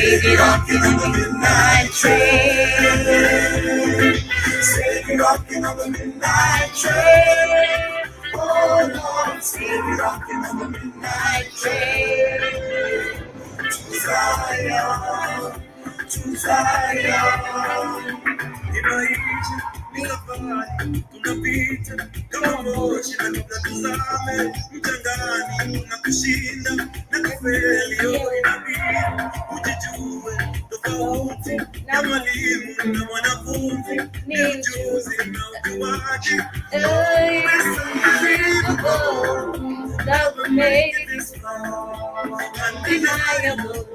Baby, rocking on the midnight train. Baby, rocking on the midnight train. Oh Lord, baby, rocking on the midnight train. To Zion, to Zion. Tunapita kama moshi na tukatazame mchangani, tunakushinda na kufeli inabidi ujijue tofauti na mwalimu na mwanafunzi ni ujuzi na ujuaji. That will make it this undeniable.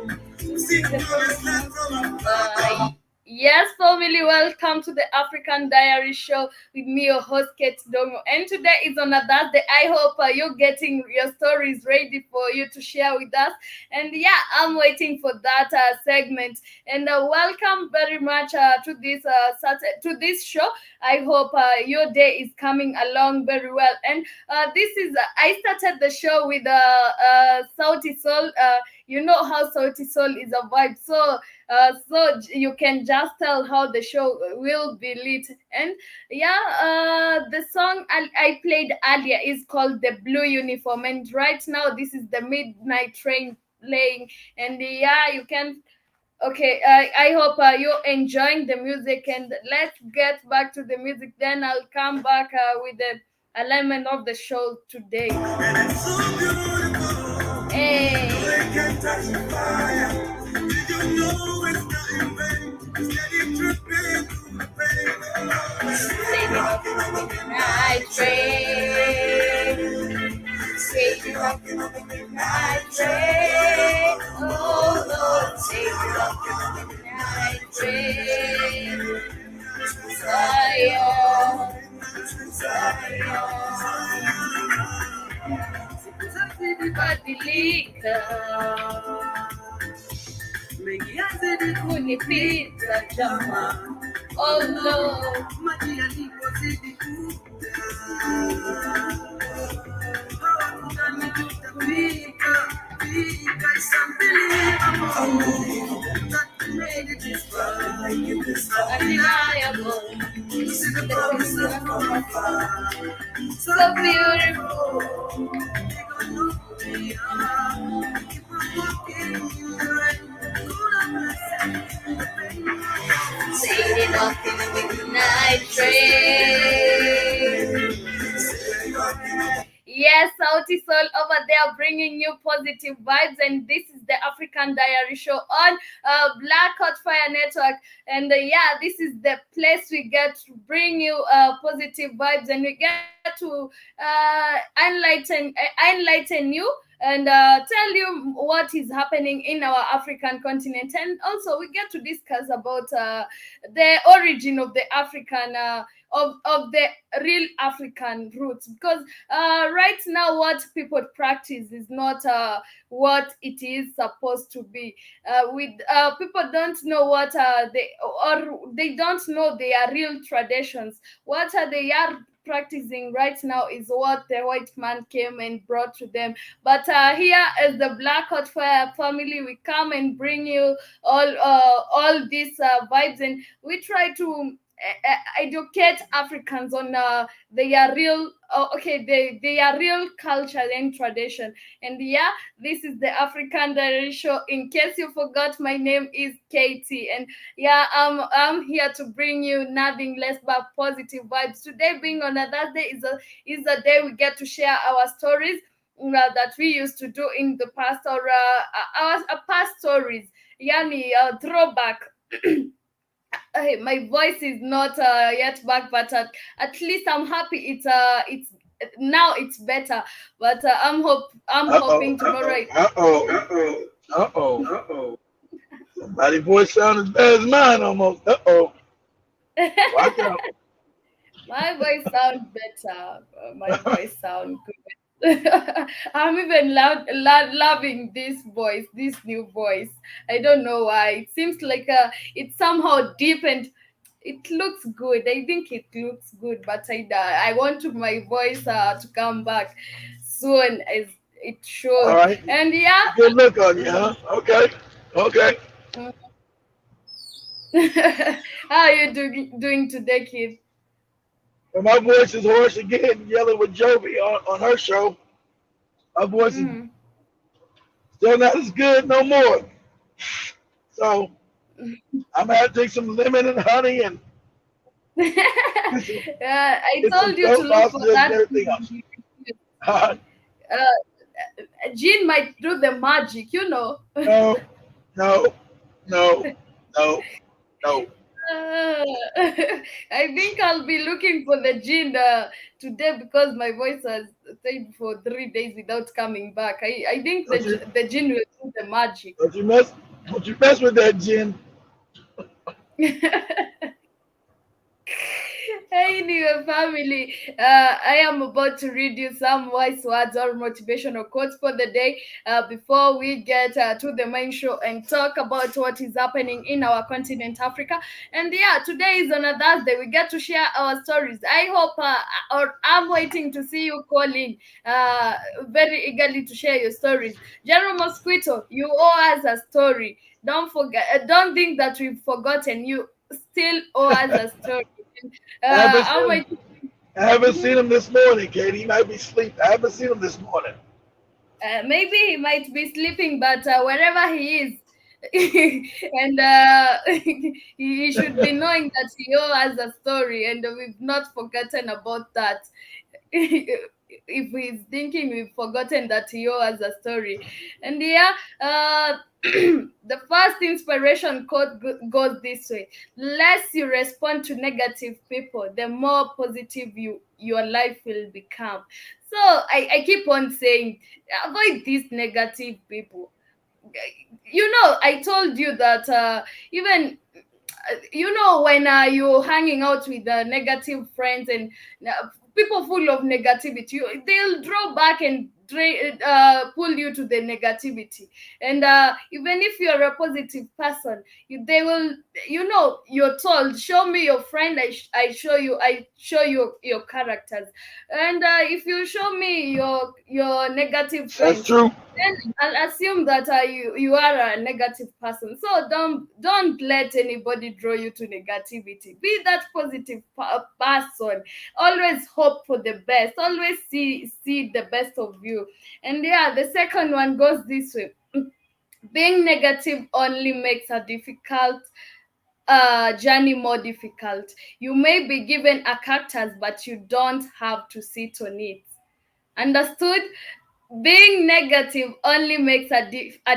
Yes, family, welcome to the African Diary Show with me, your host, Kate Dongo. And today is on a Thursday. I hope you're getting your stories ready for you to share with us. And yeah, I'm waiting for that segment. And welcome very much to this show. I hope your day is coming along very well. And this is I started the show with Sauti Soul. You know how Sauti Soul is a vibe. So you can just tell how the show will be lit. And yeah, the song I played earlier is called The Blue Uniform, and right now this is the Midnight Train playing. And yeah, you can okay, I hope you're enjoying the music, and let's get back to the music. Then I'll come back with the alignment of the show today. Hey. Midnight train, take you rocking on the midnight train. Oh Lord, take you rocking on the midnight train. Zion, Zion, badilika. Mengianze kunipita jama. Oh Lord, maji yalipozidi kuja, hawakudhani tutafika. It's unbelievable that we made it this far. Undeniable, see the promise from afar. So beautiful, they don't know who we are. Keep on walking in the rain. Sailing off in the midnight train. Yes, Sauti Soul over there bringing you positive vibes, and this is the African Diary Show on Black Hot Fire Network. And yeah, this is the place we get to bring you positive vibes, and we get to enlighten you and tell you what is happening in our African continent. And also we get to discuss about the origin of the African of the real African roots, because right now what people practice is not what it is supposed to be. With people don't know what they don't know their real traditions, what they are practicing right now is what the white man came and brought to them. But here as the Black Hot Fire family, we come and bring you all these vibes, and we try to educate Africans on their real their real culture and tradition. And yeah, this is the African Diary Show. In case you forgot, my name is Katie, and yeah, I'm here to bring you nothing less but positive vibes. Today, being on a Thursday, is a day we get to share our stories that we used to do in the past, or our past stories. Yani throwback. Hey, my voice is not yet back, but at least I'm happy. It's now it's better, but I'm hoping tomorrow. Uh oh. Somebody voice sound as bad as mine almost. Watch out. My voice sounds better. My voice sounds good. I'm even loving this voice, this new voice. I don't know why. It seems like it's somehow deep and it looks good. I think it looks good, but I want my voice to come back soon as it All should. right. And yeah, Good look on you, huh? Okay. Okay. mm. How are you doing today, kid? But my voice is hoarse again, yelling with Jovi on her show. My voice is Mm. still not as good no more. So I'm gonna have to take some lemon and honey and I get some told you to throat look for lozenges and that. everything else. Jean might do the magic, you know. No, no, no, no, no. I think I'll be looking for the Jean today because my voice has stayed for 3 days without coming back. I think Don't you the Jean will do the magic. don't you mess don't you mess with that gin. Hey, new family. I am about to read you some wise words or motivational quotes for the day before we get to the main show and talk about what is happening in our continent, Africa. And yeah, today is on a Thursday. We get to share our stories. I hope, or I'm waiting to see you calling very eagerly to share your stories. General Mosquito, you owe us a story. Don't forget, don't think that we've forgotten. You still owe us a story. I haven't I'm seen him. waiting. I haven't Mhm. seen him this morning, Katie. He might be asleep. I haven't seen him this morning. Maybe he might be sleeping, but wherever he is, and he should be knowing that he owes a story, and we've not forgotten about that. If he's thinking we've forgotten that he owes a story, and yeah, the first inspiration quote goes this way: less you respond to negative people, the more positive your life will become. So I keep on saying, avoid these negative people. I told you that even when you're hanging out with negative friends and people full of negativity, they'll draw back and pull you to the negativity. And even if you're a positive person, they will, you're told, show me your friend, I show you your characters. And if you show me your negative That's friends, true. then I'll assume that you are a negative person. So don't let anybody draw you to negativity. Be that positive person. Always hope for the best. Always see the best of you. And yeah, the second one goes this way: being negative only makes a difficult journey more difficult. You may be given a cactus, but you don't have to sit on it. Understood? Being negative only makes a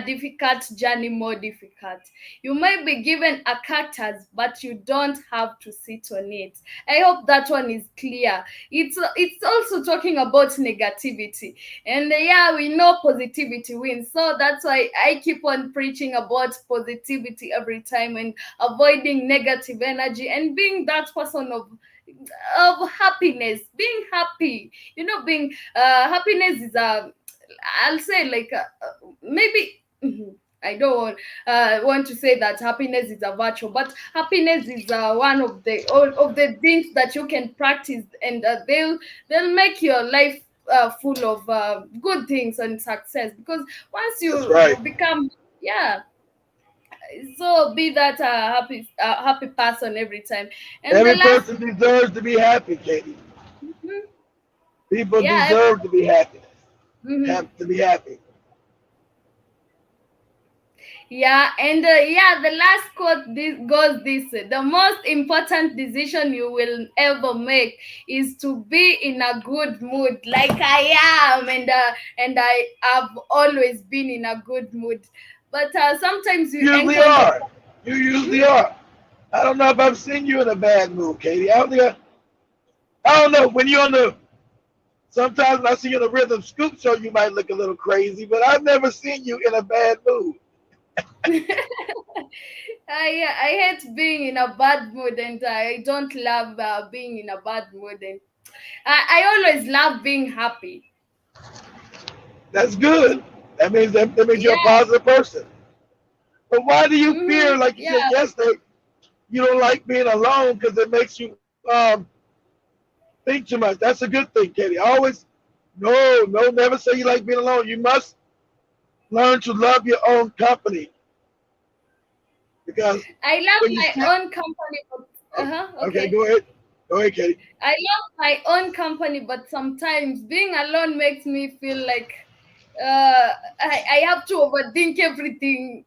difficult journey more difficult. You might be given a cactus, but you don't have to sit on it. I hope that one is clear. It's also talking about negativity. And yeah, we know positivity wins. So that's why I keep on preaching about positivity every time and avoiding negative energy and being that person of happiness, being happy. Being happiness is a, I'll say, like maybe. Mhm. I don't want to say that happiness is a virtue, but happiness is one of the all of the things that you can practice, and they'll make your life full of good things and success. Because once That's you right. become, yeah, so be that happy person every time. And the Every last, person deserves to be happy, Katie. mhm, People yeah, deserve to be happy. mhm. Have to be happy. Yeah, and yeah, the last quote goes this: the most important decision you will ever make is to be in a good mood, like I am, and I have always been in a good mood. But sometimes you Usually encounter. are. You usually are. I don't know if I've seen you in a bad mood, Katie. I don't know. When you're on the sometimes when I see you on the Rhythm Scoop show, you might look a little crazy, but I've never seen you in a bad mood. I hate being in a bad mood, and I don't love being in a bad mood. And I always love being happy. That's good. That means you're a Yeah. positive person. But why do you fear, Mm-hmm. like you said Yeah. yesterday, you don't like being alone because it makes you think too much? That's a good thing, Katie. Always, no, no, never say you like being alone. You must learn to love your own company because I love when you my sit, own company, but oh, okay, okay. go ahead, Katie. I love my own company, but sometimes being alone makes me feel like I have to overthink everything.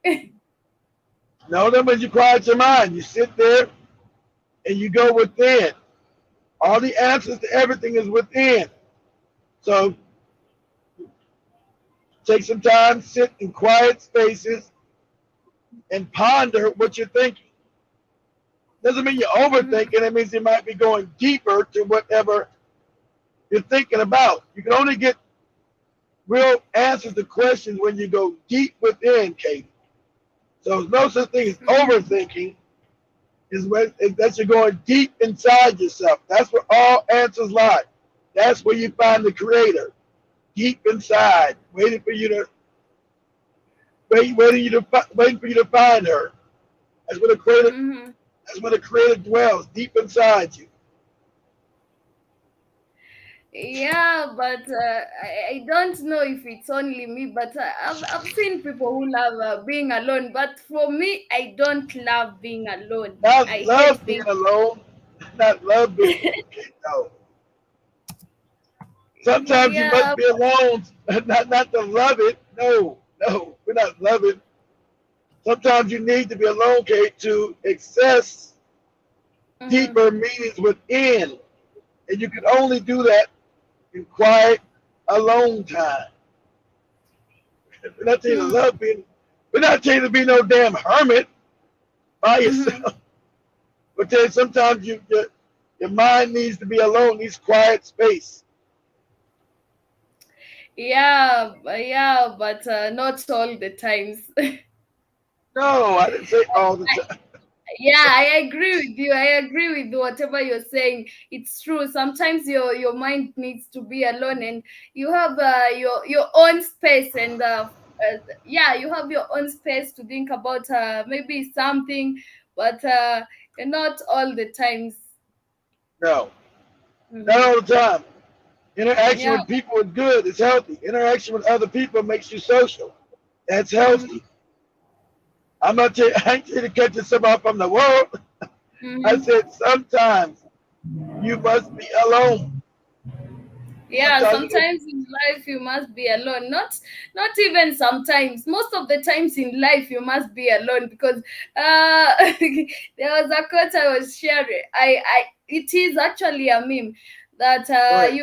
No, that means you quiet your mind. You sit there and you go within. All the answers to everything is within. So take some time, sit in quiet spaces, and ponder what you're thinking. Doesn't mean you're Mhm. overthinking. It means you might be going deeper to whatever you're thinking about. You can only get real answers to questions when you go deep within, Katie. So there's no such thing as Mhm. overthinking. Is that you're going deep inside yourself. That's where all answers lie. That's where you find the creator, deep inside, waiting for you to find her. That's where the creator Mhm. that's where the creator dwells, deep inside you. Yeah, but I don't know if it's only me, but I've seen people who love being alone. But for me, I don't love being alone. Not I hate love being being. alone, not love being alone. Okay, no. Sometimes you Yeah. must be alone, not to love it. No, no, we're not loving. Sometimes you need to be alone, Kate, to access Mhm. deeper meanings within. And you can only do that in quiet, alone time. We're not telling you to Mhm. love being, we're not telling you to be no damn hermit by Mhm. yourself. We're telling you sometimes your mind needs to be alone, needs quiet space. Yeah, but not all the times. No, I didn't say all the time. Yeah, I agree with you. I agree with whatever you're saying. It's true. Sometimes your mind needs to be alone, and you have your own space, and yeah, you have your own space to think about maybe something, but not all the times. No, not Hmm. all the time. Interaction Yeah. with people is good. It's healthy. Interaction with other people makes you social. That's Hmm. healthy. I ain't trying to cut yourself off from the world. I Hmm. said sometimes you must be alone. Yeah, Sometimes you sometimes in life you must be alone. Not even sometimes. Most of the times in life you must be alone, because there was a quote I was sharing. I It is actually a meme that go ahead.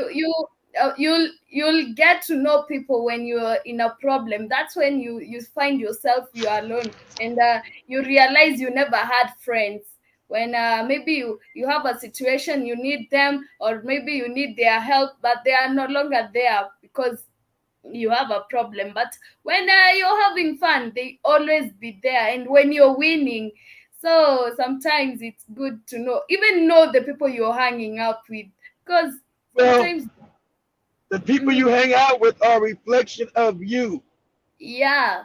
you'll get to know people when you're in a problem. That's when you find yourself you're alone, and you realize you never had friends. When maybe you have a situation, you need them, or maybe you need their help, but they are no longer there because you have a problem. But when you're having fun, they always be there, and when you're winning, so sometimes it's good to know the people you're hanging out with, because Well, sometimes. the people you Mhm. hang out with are a reflection of you. Yeah.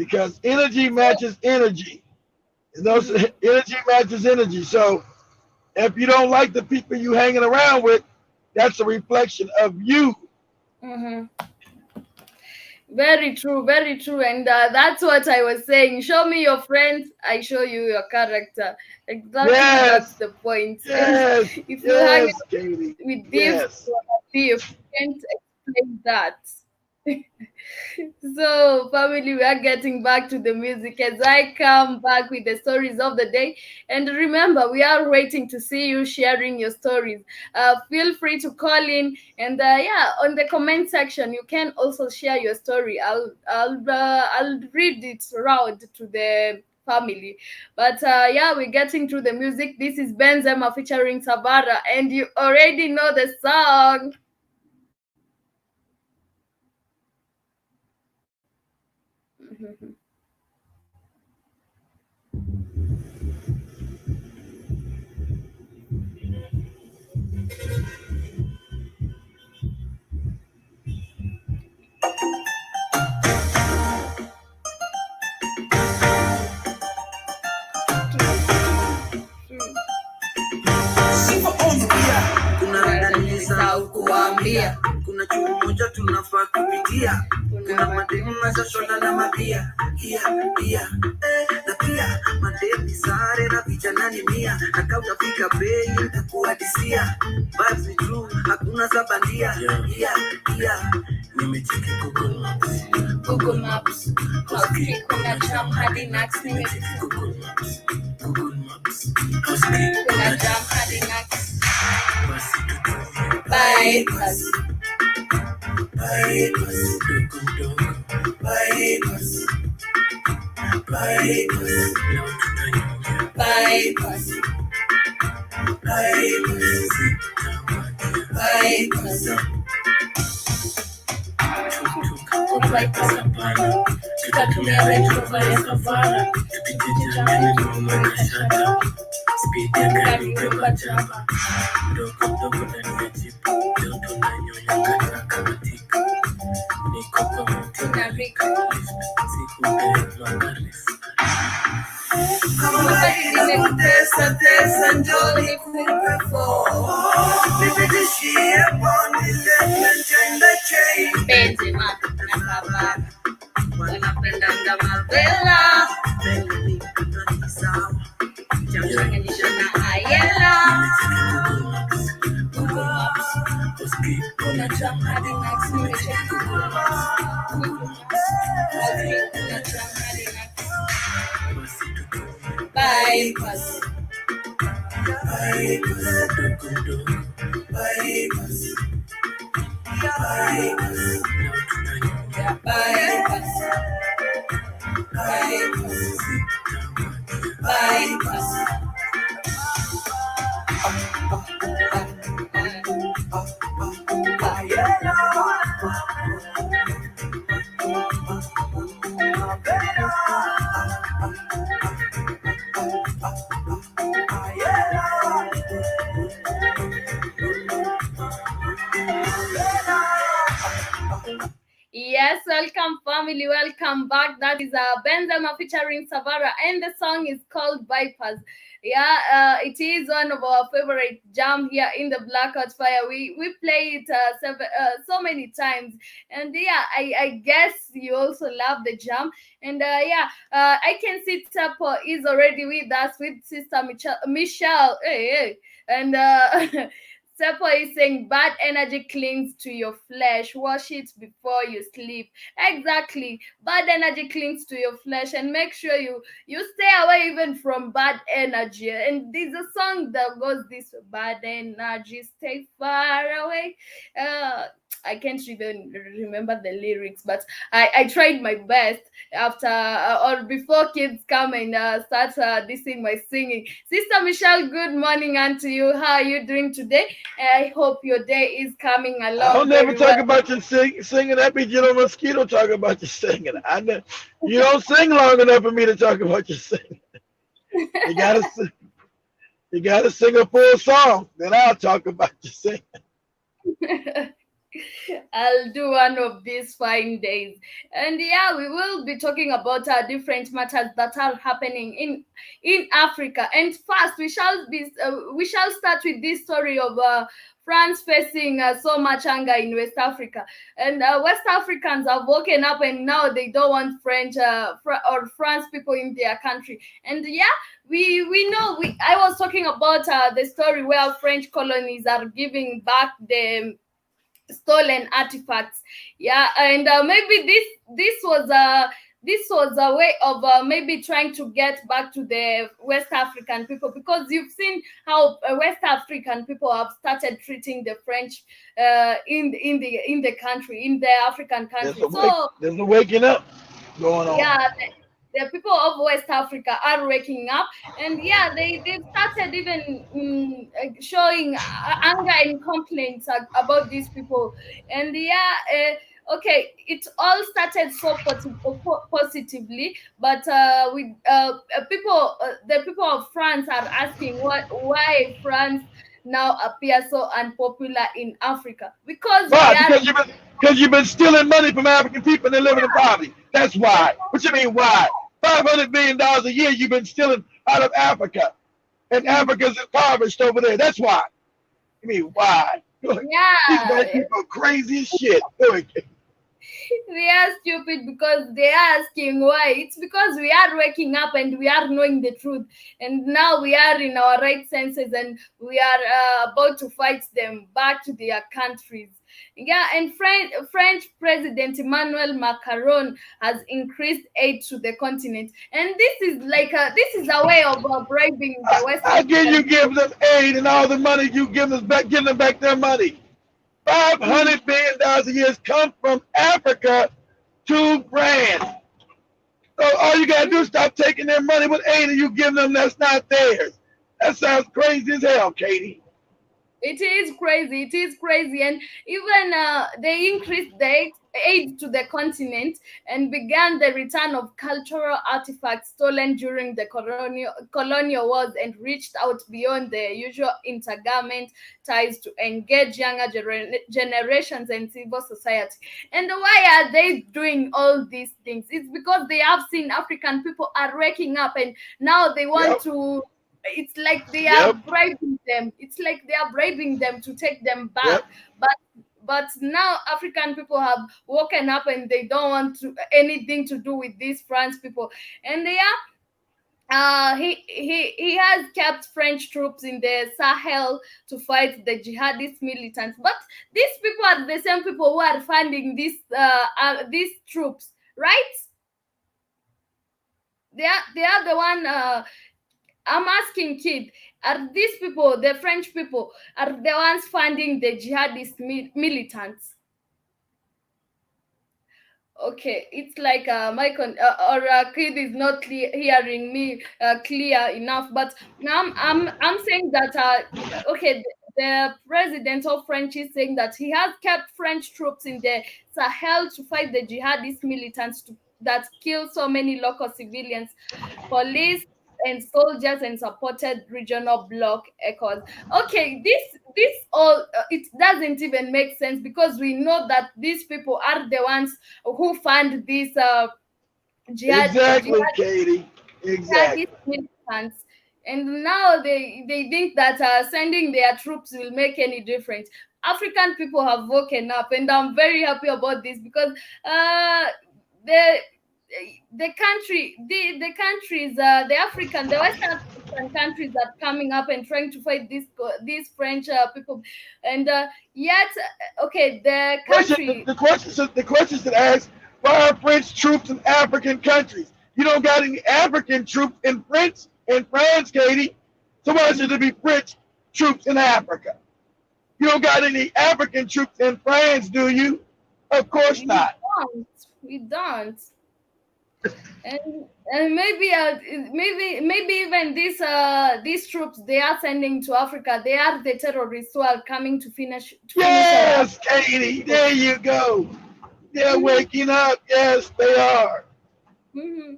because energy matches energy. And those energy matches energy. So if you don't like the people you hanging around with, that's a reflection of you. Mm-hmm. Very true, very true. And that's what I was saying. Show me your friends, I show you your character. Exactly, that's Yes, the point. And yes, if you hang yes, out Katie. with thieves, Yes. you are a thief. You can't explain that. So, family, we are getting back to the music as I come back with the stories of the day. And remember, we are waiting to see you sharing your stories. Feel free to call in, and yeah, on the comment section, you can also share your story. I'll read it around to the family. But yeah, we're getting through the music. This is Benzema featuring Savara, and you already know the song. Kuna nilisahau kuambia, kuna chuo moja tunafaa kupitia, kuna mademu mazashona na mapia na pia mademu sare na vijana ni mia, na kama utafika bei nitakuhadisia, but ni true hakuna sabandia. Nimecheki Google Maps House kuna jam hadi Nax. Nimecheki Google Maps House kuna jam hadi Nax. Bypass tutatumia Range Rover ya Savana, tukijiji tumekashata, speed ya gari kwa chapa, dogo ndani ya jeep, leo tunanyonya kata katika, niko kwa mti na Rico, siku ndefu marefu. Kama nimekutesa njoo nikupe nipitishie poni legend chain Benzema na Savana wanapendanga mavela sawa changanisha na Ayela Google Maps kuna jam hadi Nax. Nimecheki Google Maps kuna jam hadi Nax. Bypass Yes, welcome family, welcome back. That is Benzema featuring Savara, and the song is called Bypass. Yeah, it is one of our favorite jam here in the Blackout Fire. We play it so many times, and yeah, I guess you also love the jam. And yeah, I can see Tapo is already with us with Sister Michelle. Hey, and Sepo is saying bad energy clings to your flesh. Wash it before you sleep. Exactly. Bad energy clings to your flesh, and make sure you stay away even from bad energy. And there's a song that goes this way, bad energy, stay far away. I can't even remember the lyrics, but I tried my best after or before kids come and start dissing my singing. Sister Michelle, good morning unto you. How are you doing today? I hope your day is coming along. I'll never talk well. about you singing. That means you don't mosquito talk about you singing. You don't sing long enough for me to talk about you singing. You gotta sing. You gotta sing a full song, then I'll talk about you singing. I'll do one of these fine days. And yeah, we will be talking about different matters that are happening in Africa. And first, we shall start with this story of France facing so much anger in West Africa. And West Africans have woken up, and now they don't want French or France people in their country. And yeah, we know. I was talking about the story where French colonies are giving back the stolen artifacts. Yeah, and maybe this was a way of maybe trying to get back to the West African people, because you've seen how West African people have started treating the French in the country, in the African country. There's a waking up going on. Yeah, the people of West Africa are waking up, and yeah, they've started even showing anger and complaints about these people. And yeah, okay, it all started so positively, but with the people of France are asking why France now appears so unpopular in Africa, because why? Because you've been stealing money from African people and they're living in poverty. That's why. What you mean why? $500 million a year you've been stealing out of Africa, and Africa's impoverished over there. That's why. You mean why? Yeah, these white people are crazy as shit. They are stupid because they are asking why. It's because we are waking up and we are knowing the truth, and now we are in our right senses, and we are about to fight them back to their countries. Yeah, and French President Emmanuel Macron has increased aid to the continent, and this is a way of bribing the West. How can you give them aid and all the money you give them back their money? $500 million a year come from Africa to France. So all you gotta do is stop taking their money. What aid are you giving them that's not theirs? That sounds crazy as hell, Katie. It is crazy, and even they increased the aid to the continent and began the return of cultural artifacts stolen during the colonial wars, and reached out beyond the usual intergovernment ties to engage younger generations and civil society. And why are they doing all these things? It's because they have seen African people are waking up, and now they want to. It's like they are bribing them. It's like they are bribing them to take them back. But now African people have woken up, and they don't want anything to do with these France people. And they are he has kept French troops in the Sahel to fight the jihadist militants. But these people are the same people who are funding these troops, right? They are the one. I'm asking, kid, are these people, the French people, are the ones funding the jihadist militants? Okay, it's like kid is not hearing me clear enough. But now I'm saying that okay, the president of French is saying that he has kept French troops in the Sahel to fight the jihadist militants that kill so many local civilians, police and soldiers, and supported regional bloc echoes. Okay, this all it doesn't even make sense, because we know that these people are the ones who fund these Katie. Exactly. Militants. And now they think that sending their troops will make any difference. African people have woken up, and I'm very happy about this, because the West African countries are coming up and trying to fight these French people, and yet okay, the questions that ask, why are French troops in African countries? You don't got any African troops in France, Katie. So why should there be French troops in Africa? You don't got any African troops in France, do you? Of course not. We don't. And maybe even these troops they are sending to Africa, they are the terrorists who are coming to finish. Yes, Katie, there you go. They're waking up. Yes, they are.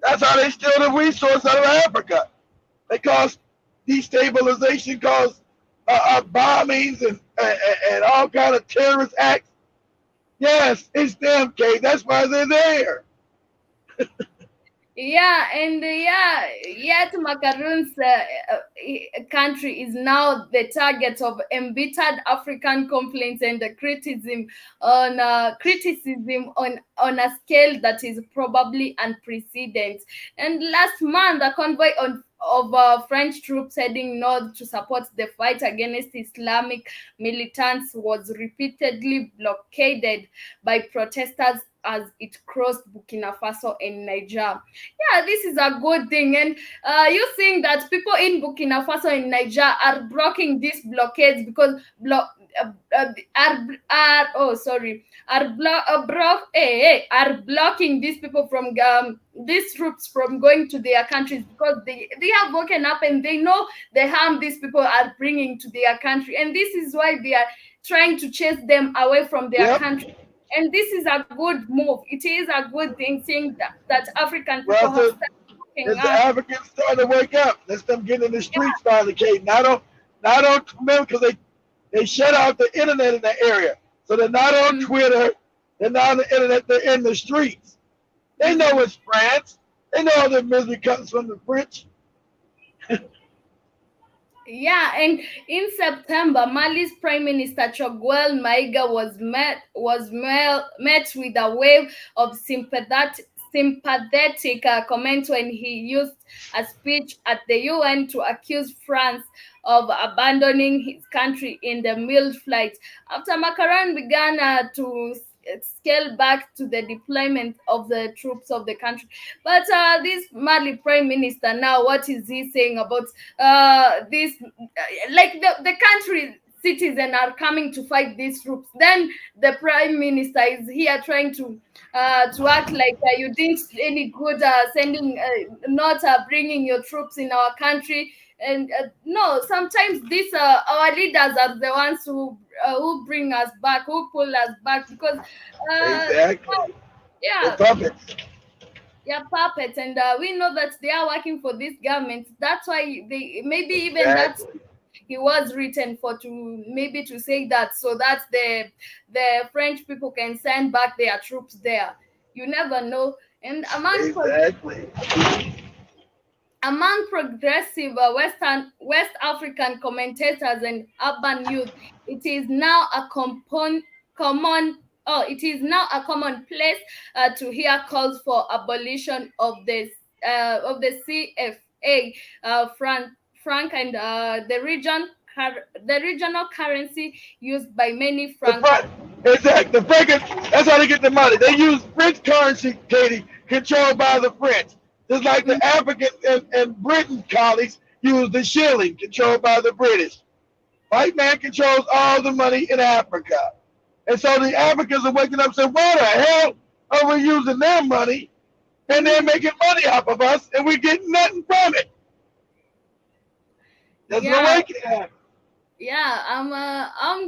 That's how they steal the resource out of Africa. They cause destabilization, cause bombings and all kind of terrorist acts. Yes, it's them, Kate. That's why they're there. Yeah, and yet Macaroon's country is now the target of embittered African complaints and the criticism on a scale that is probably unprecedented. And last month, a convoy of French troops heading north to support the fight against Islamic militants was repeatedly blockaded by protesters as it crossed Burkina Faso and Niger. Yeah, this is a good thing. And you think that people in Burkina Faso and Niger are blocking these blockades because are blocking these people from these troops from going to their countries because they have woken up and they know the harm these people are bringing to their country, and this is why they are trying to chase them away from their Yep. country. And this is a good move. It is a good thing, seeing that African people Well, have so started waking as the up. Africans starting to wake up, let's them get in the streets finally, Kate. Not on remember because they shut out the internet in that area, so they're not on Twitter. They're not on the internet. They're in the streets. They know it's France. They know all the misery comes from the French. Yeah, and in September, Mali's Prime Minister Choguel Maiga met with a wave of sympathetic comments when he used a speech at the UN to accuse France of abandoning his country in the mid flight. After Macron began to scale back to the deployment of the troops of the country. But this Mali Prime Minister now, what is he saying about this? Like the country citizens are coming to fight these troops. Then the Prime Minister is here trying to act like you didn't any good sending, not bringing your troops in our country. And no, sometimes these our leaders are the ones who bring us back, who pull us back, because Exactly. yeah, They're puppets. yeah, puppets, and we know that they are working for this government. That's why they maybe even that Exactly. he was written for, to maybe to say that, so that the French people can send back their troops there. You never know. And Exactly. among progressive West African commentators and urban youth, it is now a common it is now a commonplace to hear calls for abolition of the CFA franc and the regional currency used by many The franc. front, exactly. The French, that's how they get the money. They use French currency, Katie, controlled by the French. Just like the African and Britain colonies use the shilling, controlled by the British. White man controls all the money in Africa. And so the Africans are waking up and saying, why the hell are we using their money and they're making money off of us and we're getting nothing from it? That's an Yeah. awakening. Yeah, I'm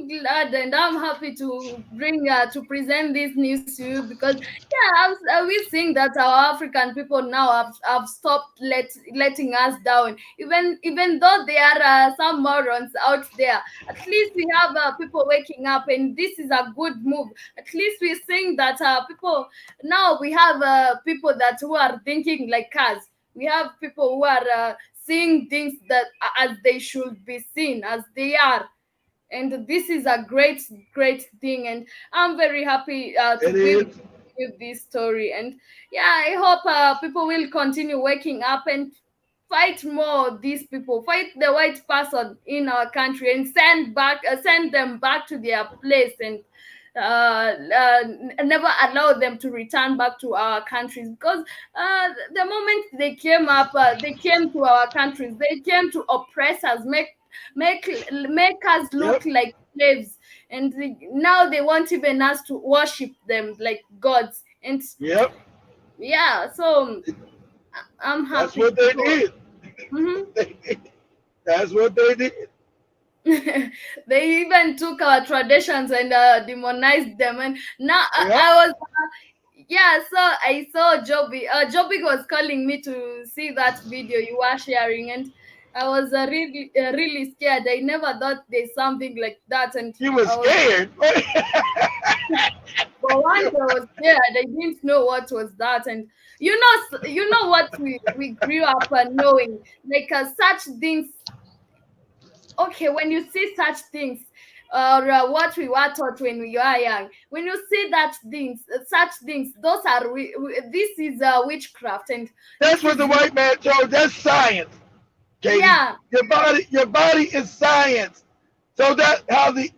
glad and I'm happy to bring to present this news to you, because we think that our African people now have stopped letting us down. Even though there are some morons out there, at least we have people waking up, and this is a good move. At least we think that people now, we have people that who are thinking like us. We have people who are seeing things that as they should be seen, as they are. And this is a great thing, and I'm very happy to It be is. with this story. And yeah, I hope people will continue waking up and fight more. These people fight the white person in our country and send them back to their place, and never allow them to return back to our countries, because the moment they came to our countries, they came to oppress us, make us look Yep. like slaves, and now they want even us to worship them like gods. And Yep. yeah, so I'm That's happy. what they did. Mhm. That's what they did. They even took our traditions and demonized them. And now Yep. I was yeah, so I saw Joby. Joby was calling me to see that video you were sharing, and I was really scared. I never thought there's something like that, and You were I was scared. For one, they was there. They didn't know what was that, and you know what we grew up knowing, like such things. Okay, when you see such things, or what we were taught when we were young, when you see that things, such things, those are this is witchcraft, and That's what the white man told. That's science, Katie. yeah. Your body is science. So that's how the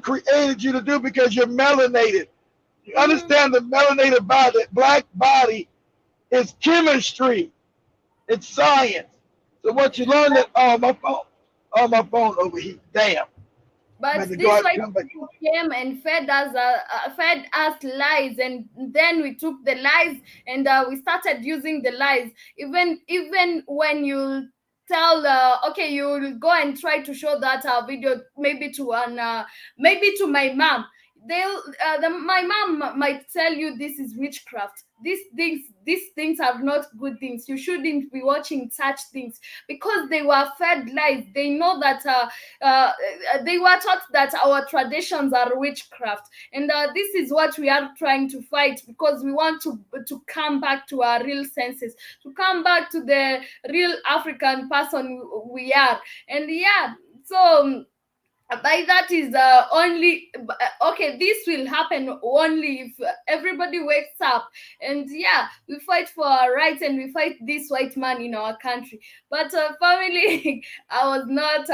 created you to do, because you're melanated. You understand the melanated body, black body is chemistry. It's science. So what you learn that my phone overheat. Damn. But this white people came and fed us lies, and then we took the lies and we started using the lies. Even when you tell, okay, you'll go and try to show that video maybe to my mom. My mom might tell you this is witchcraft. These things are not good things. You shouldn't be watching such things, because they were fed lies. They know that they were taught that our traditions are witchcraft, and this is what we are trying to fight, because we want to come back to our real senses, to come back to the real African person we are. And yeah, so by that is only okay, this will happen only if everybody wakes up, and yeah, we fight for our rights, and we fight this white man in our country. But family, I was not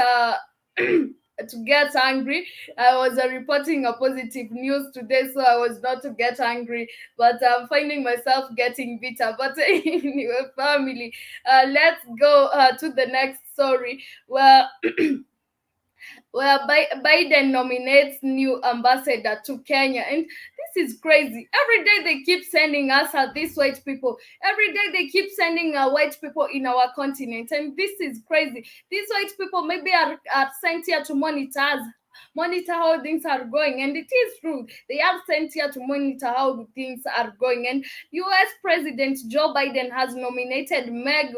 to get angry. I was reporting a positive news today, so I was not to get angry, but I'm finding myself getting bitter. But anyway, family, let's go to the next story where Biden nominates new ambassador to Kenya. And this is crazy. Every day they keep sending us these white people. Every day they keep sending white people in our continent. And this is crazy. These white people maybe are sent here to monitor how things are going. And it is true. They are sent here to monitor how things are going. And US President Joe Biden has nominated Meg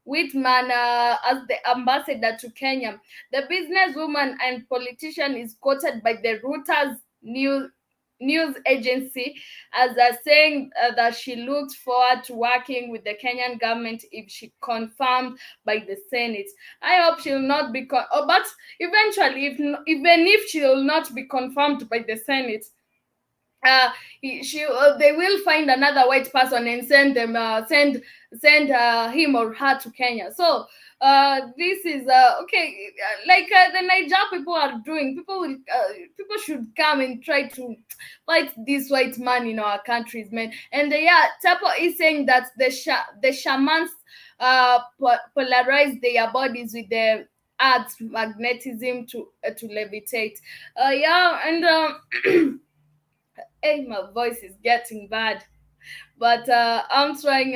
Whitman as the ambassador to Kenya. The businesswoman and politician is quoted by the Reuters news agency as saying that she looks forward to working with the Kenyan government if she confirmed by the Senate. I hope she will not be, but eventually, even if she will not be confirmed by the Senate, they will find another white person and send him or her to Kenya. So this is okay, like the Niger people are doing. People should come and try to fight this white man in our countries, man. And yeah, Tapo is saying that the shamans polarize their bodies with the earth's magnetism to levitate. Yeah, and hey, my voice is getting bad, but I'm trying,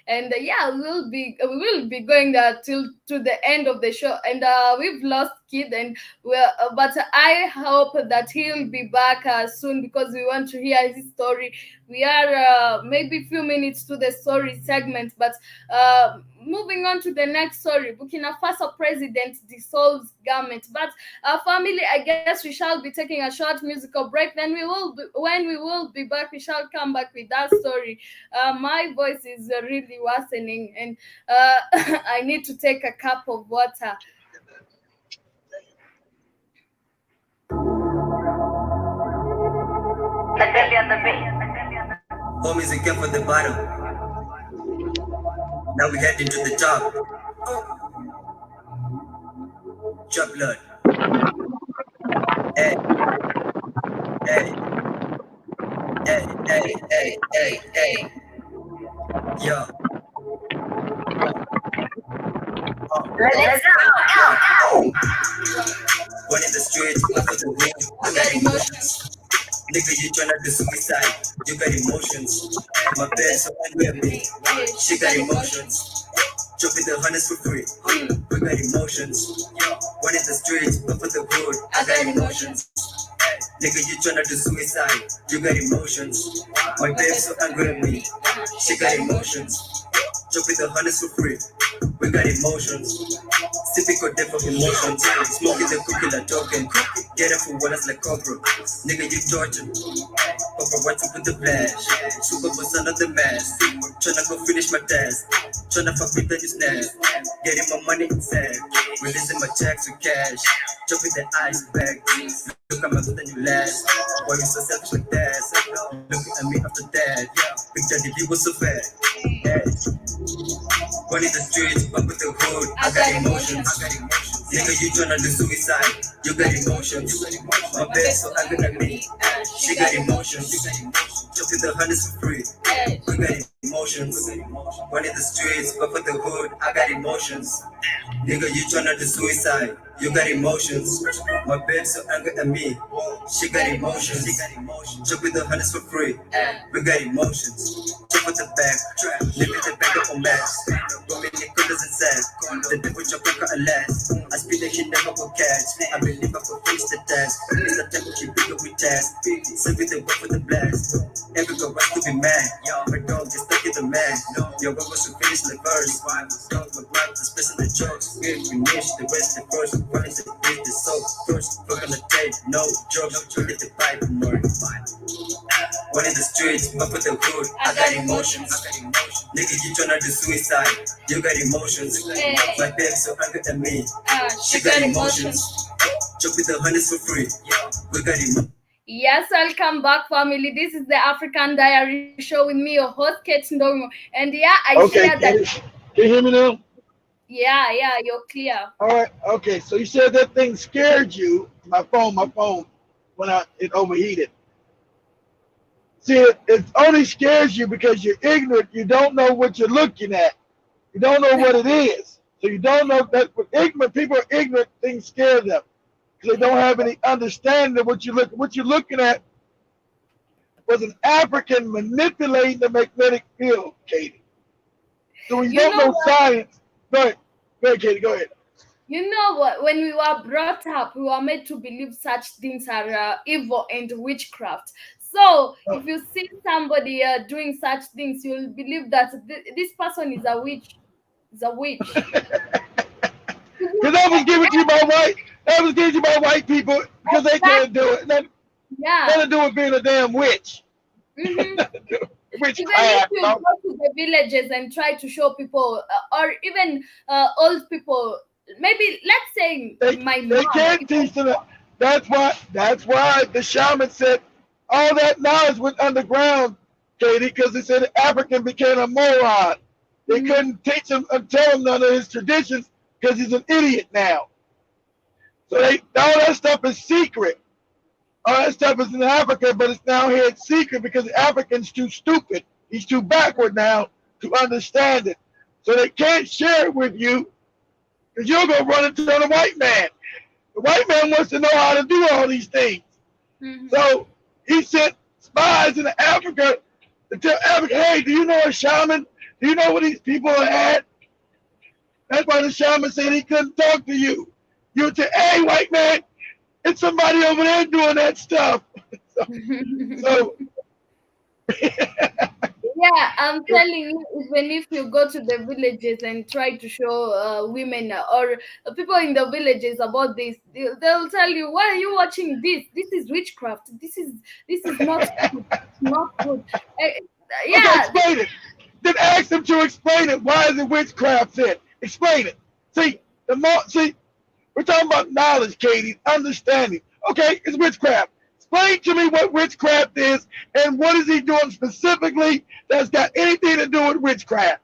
and yeah, we will be going till to the end of the show, and we've lost Kid, and but I hope that he'll be back soon, because we want to hear his story. We are maybe a few minutes to the story segment, but moving on to the next story. Burkina Faso president dissolves government. But family, I guess we shall be taking a short musical break. Then when we will be back, we shall come back with that story. My voice is really worsening, and I need to take a cup of water. Home is again for the bottom. Now we head into the top. Drop blood. Hey. Hey. Yo. Let's go. One in the street, one for the win. I got emotions. Nigga, you tryna do suicide. You got emotions. My best friend with me. She got emotions. Dropping the hundreds for free. We got emotions. One in the street, one for the road. I got emotions. Nigga, you tryna do suicide. You got emotions. My babe's so angry at me. She got emotions. Dropping the hundreds for free. We got emotions. Typical death of emotions. Smoking the cookie like token. Get it for what it's like cobra. Nigga, you torture. Papa, what's up with the flash? Super was under the mask. Tryna go finish my task. Tryna fuck with the snap. Getting my money inside. Releasing my checks with cash. Jumping the ice bag. Look at my good and you last. Why you so selfish like that? Looking at me after that. Big Daddy, you was so bad. One in the streets, up with the hood. I got emotions. Nigga, you tryna do suicide. You got emotions. My bed so ugly like me. She got emotions. Jump in the hundreds for free. We got emotions. One in the streets, up with the hood. I got emotions. Nigga, you tryna do suicide. You got emotions. My bed so angry at me. She got emotions. Jump with the hundreds for free. We got emotions. Jump with the back. Live in the back of a max. Women in colors and sex. The devil jump like a last. I speed that shit never will catch. I believe I could finish the task. It's the temple keep bigger with task. Save with the work with the blast. Every girl wants to be mad. My dog is stuck in the man. Your work was to finish the verse. Dog with rhymes, expressing the jokes. We finish the rest the first. Running to the so first. Look on the tape, no jokes. We get the pipe more. One in the streets, up with the hood. I got emotions. Nigga, you tryna do suicide. You got emotions. My babe so angry at me. She got emotions. Jump with the hundreds for free. We got emotions. Yes, welcome back, family. This is the African Diary Show with me, your host, Kate Ndongo. And I share that. Can you hear me now? Yeah, you're clear. All right. Okay. So you said that thing scared you. My phone, when it overheated. See, it only scares you because you're ignorant. You don't know what you're looking at. You don't know what it is. So you don't know that. Ignorant people are ignorant. Things scare them because they don't have any understanding of what you're looking. What you're looking at was an African manipulating the magnetic field, Katie. So when you don't know science, go ahead, Katie. Go ahead. You know what? When we were brought up, we were made to believe such things are evil and witchcraft. So if you see somebody doing such things, you'll believe that this person is a witch. Is a witch. Because that was given to you by white. That was given to you by white people because they can't do it. Nothing to do with being a damn witch. Mm-hmm. Even if you go to the villages and try to show people, or even old people, maybe let's say they can't teach them. That's why the shaman said all that knowledge went underground, Katie, because they said the African became a moron. They couldn't teach him and tell him none of his traditions because he's an idiot now. So all that stuff is secret. All that stuff is in Africa, but it's now here it's secret because the African's too stupid. He's too backward now to understand it. So they can't share it with you because you're going to run into the white man. The white man wants to know how to do all these things. Mm-hmm. So he sent spies into Africa to tell Africa, hey, do you know a shaman? Do you know what these people are at? That's why the shaman said he couldn't talk to you. You would say, hey, white man, it's somebody over there doing that stuff. so yeah, I'm telling you, even if you go to the villages and try to show women or people in the villages about this, they'll tell you, why are you watching this? This is witchcraft. This is not good. Not good. Yeah. Okay, explain it. Then ask them to explain it. Why is it witchcraft then? Explain it. See, we're talking about knowledge, Katie, understanding. Okay, it's witchcraft. Explain to me what witchcraft is and what is he doing specifically that's got anything to do with witchcraft.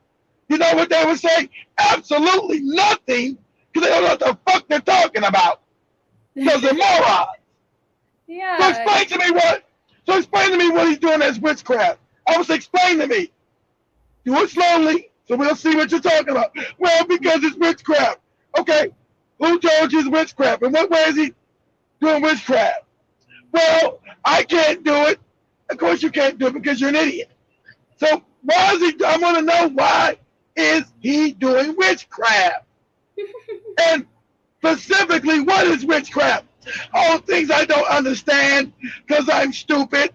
You know what they would say? Absolutely nothing, because they don't know what the fuck they're talking about. Because they're morons. Yeah. So explain to me what he's doing as witchcraft. I was explain to me. Do it slowly so we'll see what you're talking about. Well, because it's witchcraft. Okay, who told you it's witchcraft? In what way is he doing witchcraft? Well, I can't do it. Of course you can't do it because you're an idiot. So why is he? I want to know why is he doing witchcraft? And specifically, what is witchcraft? Oh, things I don't understand because I'm stupid.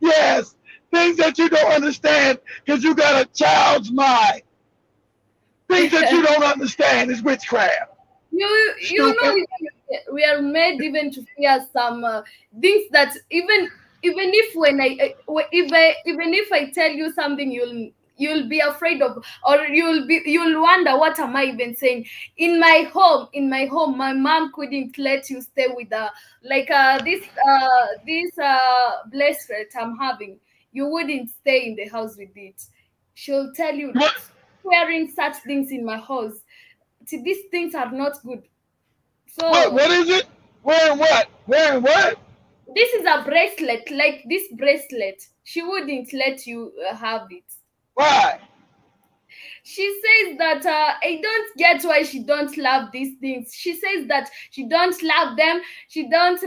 Yes, things that you don't understand because you got a child's mind. Things that you don't understand is witchcraft. You know, Stupid. we are made even to fear some things that even if when even if I tell you something, you'll be afraid of, or you'll wonder, what am I even saying? In my home, my mom couldn't let you stay with this bracelet I'm having. You wouldn't stay in the house with it. She'll tell you, What? wearing such things in my house, see, these things are not good. What? So What is it? Wearing what? Wearing what? this is a bracelet, like this bracelet. She wouldn't let you have it. Why? She says that I don't get why she don't love these things. She says that she don't love them. She don't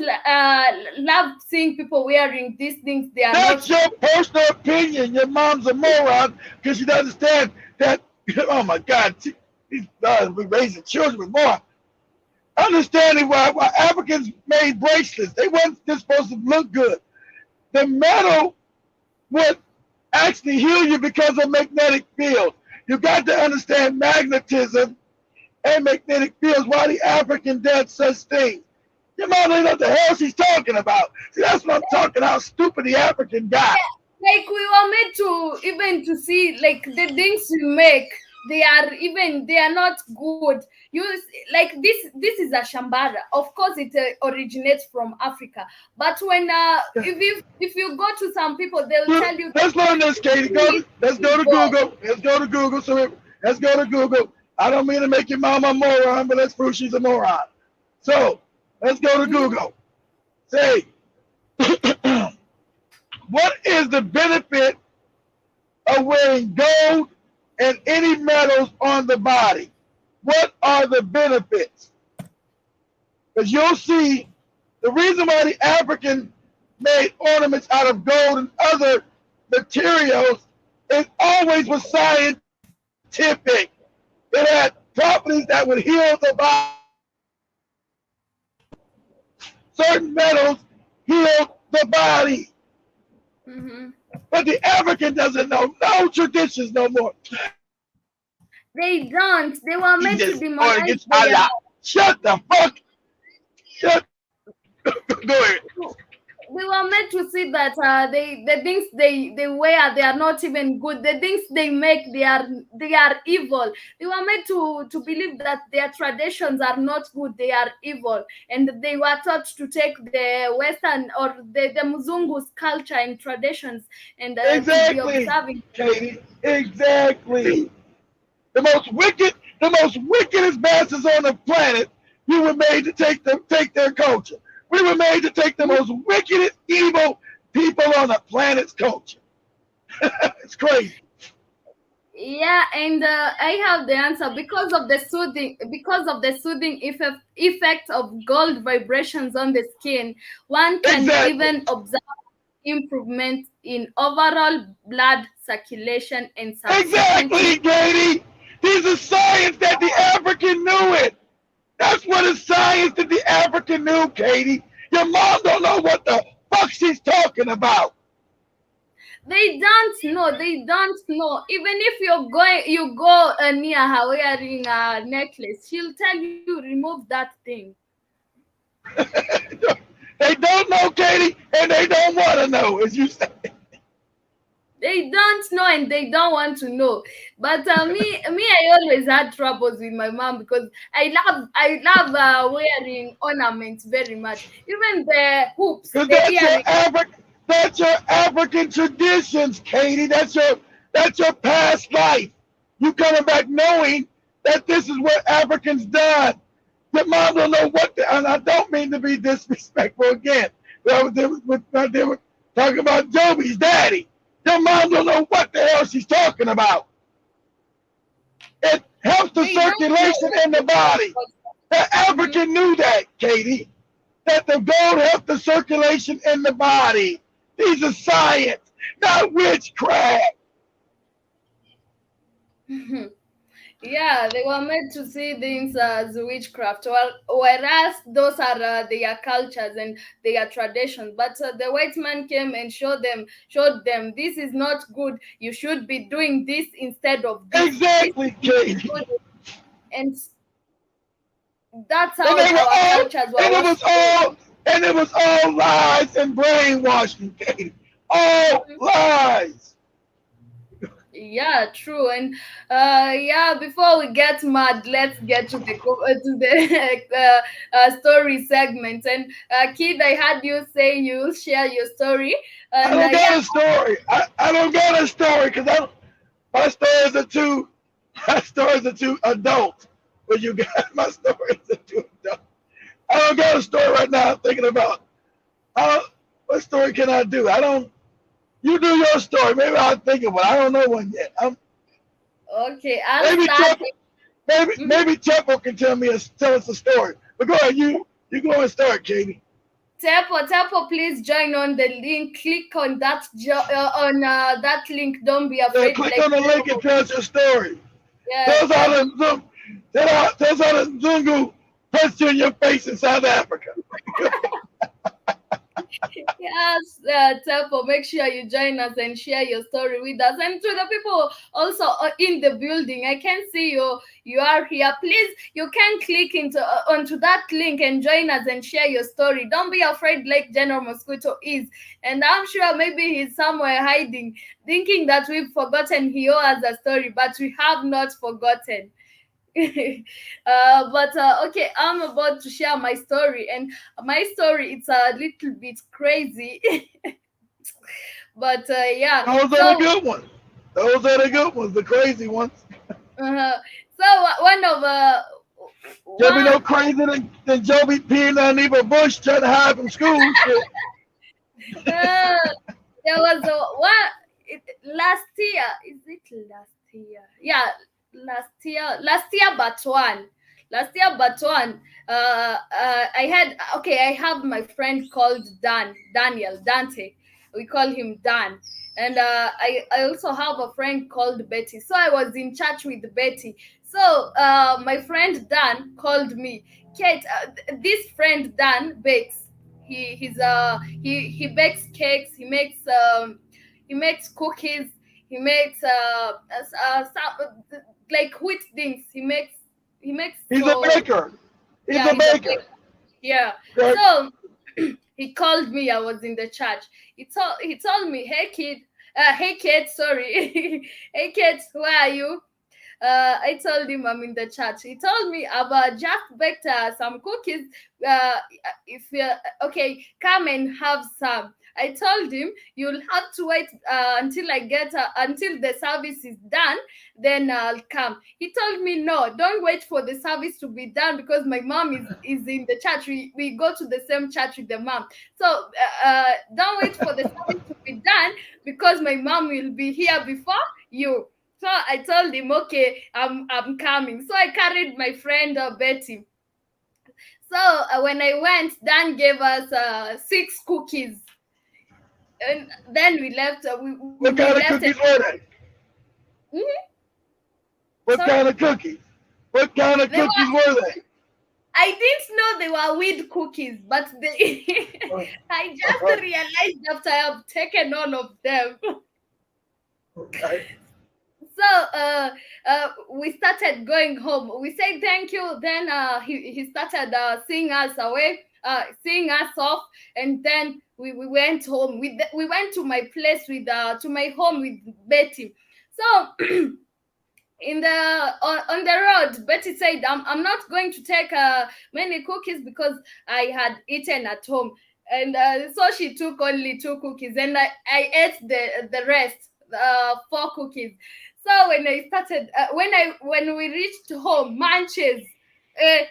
love seeing people wearing these things. They are That's not. your personal opinion. Your mom's a moron because she doesn't understand that. Oh my God, these we raising children with more understanding why Africans made bracelets. They weren't just supposed to look good. The metal would actually heal you because of magnetic field. You got to understand magnetism and magnetic fields. Why the African does such things. Your mom don't know what the hell she's talking about. See, that's what I'm talking. How stupid the African got. Like, we were made to even to see, like, the things we make, they are not good. Like this is a shambara. Of course it originates from Africa, but when if you go to some people, they'll tell you Let's learn this, Katie. Let's go to Google. Let's go to Google. Let's go to Google. I don't mean to make your mama a moron, but let's prove she's a moron. So let's go to Google. Say, what is the benefit of wearing gold and any metals on the body? What are the benefits? Because you'll see the reason why the African made ornaments out of gold and other materials, it always was scientific. It had properties that would heal the body. Certain metals heal the body. Mm-hmm. But the African doesn't know no traditions no more. They don't. They were meant to demonize Allah. Shut the fuck. Shut. Go ahead. We were meant to see that the things they wear, they are not even good. The things they make, they are evil. They were meant to believe that their traditions are not good, they are evil, and they were taught to take the Western or the Mzungu's culture and traditions and to be observing. Katie. Exactly. The most wickedest bastards on the planet, you were made to take their culture. We were made to take the most wickedest, evil people on the planet's culture. It's crazy. Yeah, and I have the answer. Because of the soothing effect of gold vibrations on the skin, one can even observe improvement in overall blood circulation and Exactly, Katie. This is science that the African knew it. That's what is science that the African knew, Katie. Your mom don't know what the fuck she's talking about. They don't know. They don't know. Even if you go near her wearing a necklace, she'll tell you, remove that thing. They don't know, Katie, and they don't want to know, as you say. They don't know and they don't want to know. But I always had troubles with my mom because I love wearing ornaments very much. Even the hoops, the earrings. That's your African traditions, Katie. That's your past life. You coming back knowing that this is what Africans done. Your mom don't know and I don't mean to be disrespectful again. They were talking about Joby's daddy. Your mom don't know what the hell she's talking about. It helps the circulation in the body. The African knew that, Katie. That the gold helped the circulation in the body. These are science, not witchcraft. Yeah, they were made to see things as witchcraft, whereas those are their cultures and their traditions. But the white man came and showed them this is not good. You should be doing this instead of this. This Exactly, is Katie. good, and that's And how they were our all, cultures were and it also. was all, and it was all lies and brainwashing, Katie. All lies. Yeah, true. And yeah, before we get mad, let's get to the story segment. And Kid, I heard you say you'll share your story. I And don't yeah, got a story. I don't got a story because I don't, my stories are too my stories are too adult. But you got my stories are too adult. I don't got a story right now. I'm thinking about what story can I do? I don't. You do your story. Maybe I'll think of one. I don't know one yet. okay, I'll Maybe start. Temple. Maybe Temple can tell us a story. But go ahead. You go and start, Katie. Tepo, please join on the link. Click on that on that link. Don't be Yeah, afraid. click Like on the link and tell us your story. yeah, Tell us how the Zungu punched you in your face in South Africa. yes, Tepo, make sure you join us and share your story with us. And to the people also in the building, I can see you. You are here. Please, you can click into onto that link and join us and share your story. Don't be afraid, like General Mosquito is. And I'm sure maybe he's somewhere hiding, thinking that we've forgotten he owes us a story, but we have not forgotten. But okay, I'm about to share my story, and my story it's a little bit crazy, but yeah. Those are the So good ones. Those are the good ones, the crazy ones. uh, one of Can't be one no crazier than Joby peeing underneath a bush trying to hide from school. Shit. uh, there was a one last year. Is it last year? Yeah, last year, but one. Last year, but one. I had okay. I have my friend called Daniel Dante. We call him Dan. And I also have a friend called Betty. So I was in church with Betty. So my friend Dan called me. Kate, this friend Dan bakes. He bakes cakes. He makes cookies. He makes some like wheat things. He makes He's a so baker. He's yeah, a he's a baker. baker. Yeah. Okay. So he called me. I was in the church. He told me, hey kid, sorry, hey kid, where are you? I told him I'm in the church. He told me I've just baked some cookies. Uh, if you okay, come and have some. I told him you'll have to wait until the service is done, then I'll come. He told me no, don't wait for the service to be done because my mom is in the church. We go to the same church with the mom, so don't wait for the service to be done because my mom will be here before you. So I told him, okay, I'm coming. So I carried my friend Betty. So when I went, Dan gave us 6 cookies, and then we left. We What kind of left. And cookies were they? Mhm. What Sorry, kind of cookies? What kind of they were. cookies were they? I didn't know they were weed cookies, but they. I just realized after I've taken all of them. Okay. So we started going home. We said thank you. Then he started seeing us away, seeing us off, and then we went home. We went to my place to my home with Betty. So in the on the road, Betty said I'm not going to take many cookies because I had eaten at home, and so she took only 2 cookies, and I ate the rest, 4 cookies. So when I started when we reached home, Manches, uh,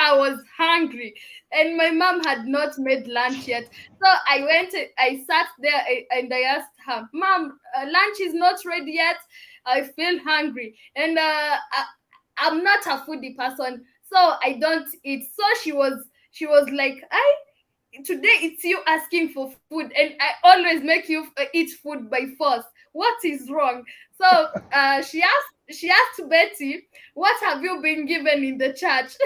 I was hungry, and my mom had not made lunch yet. So I sat there, and I asked her, Mom, lunch is not ready yet. I feel hungry, and I'm not a foodie person, so I don't eat. So she was like, I today it's you asking for food, and I always make you eat food by force. What is wrong? So she asked. she asked Betty, "What have you been given in the church?"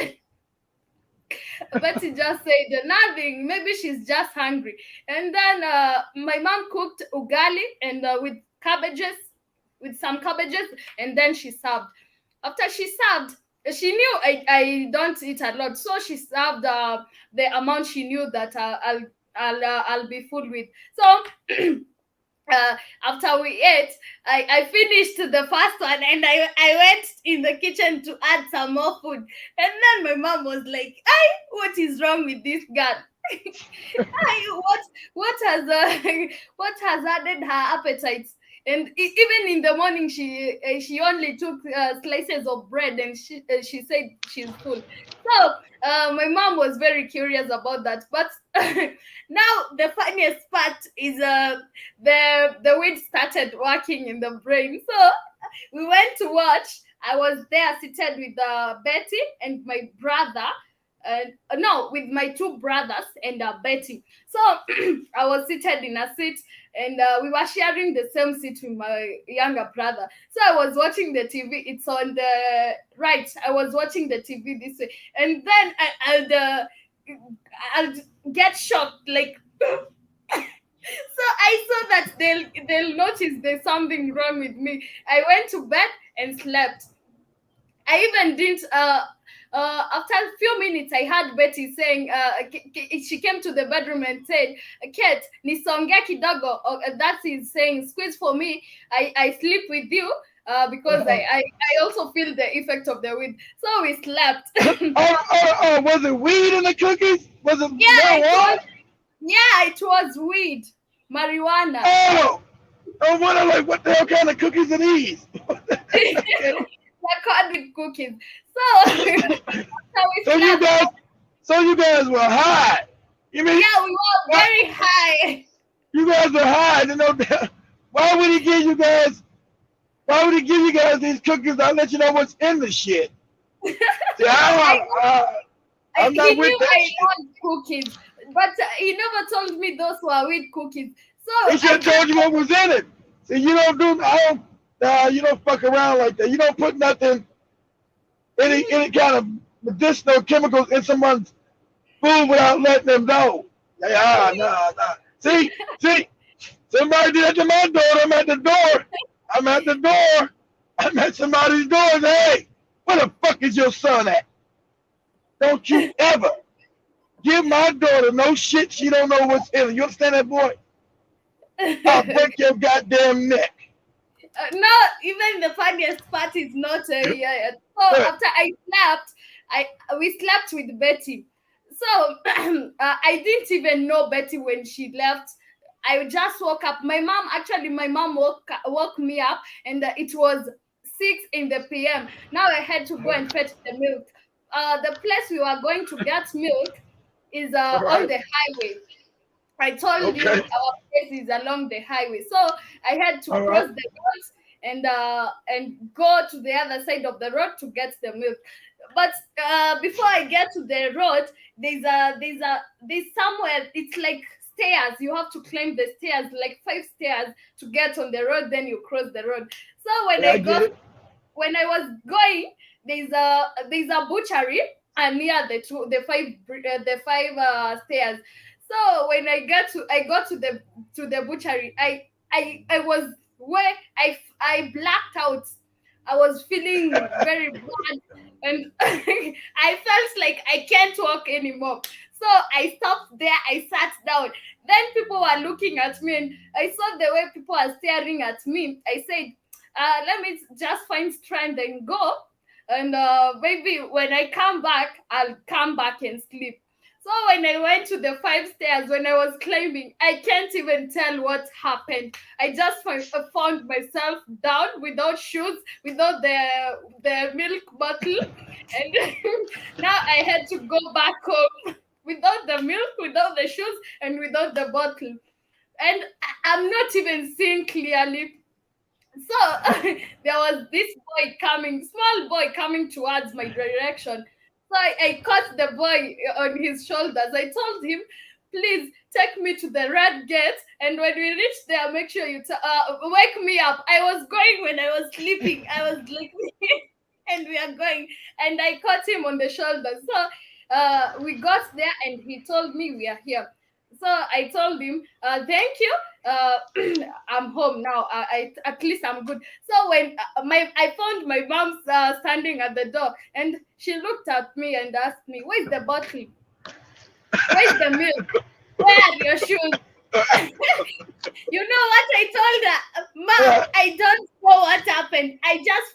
Betty just said nothing. Maybe she's just hungry. And then my mom cooked ugali and with some cabbages, and then she served. After she served, she knew I don't eat a lot, so she served the amount she knew that I'll be full with. So after we ate, I finished the first one, and I went in the kitchen to add some more food. And then my mom was like, "Ay, what is wrong with this girl? What has what has added her appetites?" And even in the morning, she only took slices of bread, and she said she's full. So my mom was very curious about that. But now the funniest part is the weed started working in the brain. So we went to watch. I was there seated with Betty and my brother. No, with my two brothers and Betty. So I was seated in a seat, and we were sharing the same seat with my younger brother. So I was watching the TV. It's on the right. I was watching the TV this way, and then I'll get shocked, like. So I saw that they'll notice there's something wrong with me. I went to bed and slept. I even didn't. After a few minutes, I heard Betty saying, she came to the bedroom and said, "Kate, nisonge kidogo." That is saying, "Squeeze for me. I sleep with you." Because I also feel the effect of the weed. So we slept. Was it weed in the cookies? Was it Yeah, marijuana? it was weed, marijuana. Oh, what the hell kind of cookies are these? They're called with cookies. So, so you guys were high. You mean? Yeah, we were very high. You guys were high. You know, why would he give you guys? Why would he give you guys these cookies? I'll let you know what's in the shit. See, I'm not he with knew that I shit. loved cookies, but he never told me those were weed cookies. So He should have told you what was in it. See, you don't fuck around like that. You don't put nothing, any kind of medicinal chemicals in someone's food without letting them know. Nah. See, somebody did that to my daughter. I'm at the door. I'm at somebody's door. And, "Hey, where the fuck is your son at? Don't you ever give my daughter no shit she don't know what's in it. You understand that, boy? I'll break your goddamn neck." No, even the funniest part is not. So after I slept, we slept with Betty. So I didn't even know Betty when she left. I just woke up. My mom woke me up, and it was 6 in the PM. Now I had to go and fetch the milk. The place we were going to get milk is on the highway. I told you our place is along the highway, so I had to cross the road and go to the other side of the road to get the milk. But before I get to the road, there's somewhere, it's like stairs. You have to climb the stairs, like 5 stairs to get on the road. Then you cross the road. So when I was going, there's a butchery near the five stairs. So when I got to the butchery, I was where I blacked out. I was feeling very bad, and I felt like I can't walk anymore. So I stopped there. I sat down. Then people were looking at me, and I saw the way people are staring at me. I said, "Let me just find strength and go, and maybe when I come back, I'll come back and sleep." So when I went to the 5 stairs, when I was climbing, I can't even tell what happened. I just found myself down without shoes, without the milk bottle, and now I had to go back home without the milk, without the shoes, and without the bottle. And I'm not even seeing clearly. So there was this small boy coming towards my direction. So I caught the boy on his shoulders. I told him, please take me to the red gate. And when we reach there, make sure you wake me up. I was going when I was sleeping. I was like, and we are going. And I caught him on the shoulder. So we got there and he told me we are here. So I told him, thank you. I'm home now. At least I'm good. So when I found my mom standing at the door, and she looked at me and asked me, "Where's the bottle? Where's the milk? Where are your shoes?" You know what I told her? Mom, I don't know what happened. I just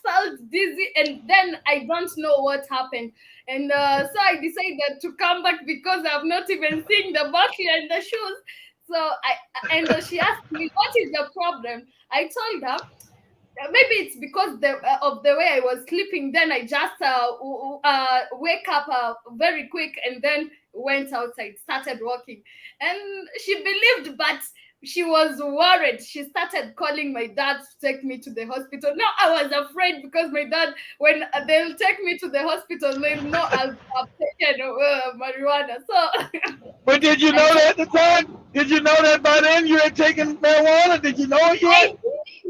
felt dizzy, and then I don't know what happened. And so I decided to come back because I've not even seen the bottle and the shoes. So she asked me, "What is the problem?" I told her, maybe it's because of the way I was sleeping. Then I just wake up very quick and then went outside, started walking. And she believed, but she was worried. She started calling my dad to take me to the hospital. Now I was afraid because my dad, when they'll take me to the hospital, they'll know I've taken marijuana. So. But did you know that at the time? Did you know that by then you had taken marijuana? Did you know it yet?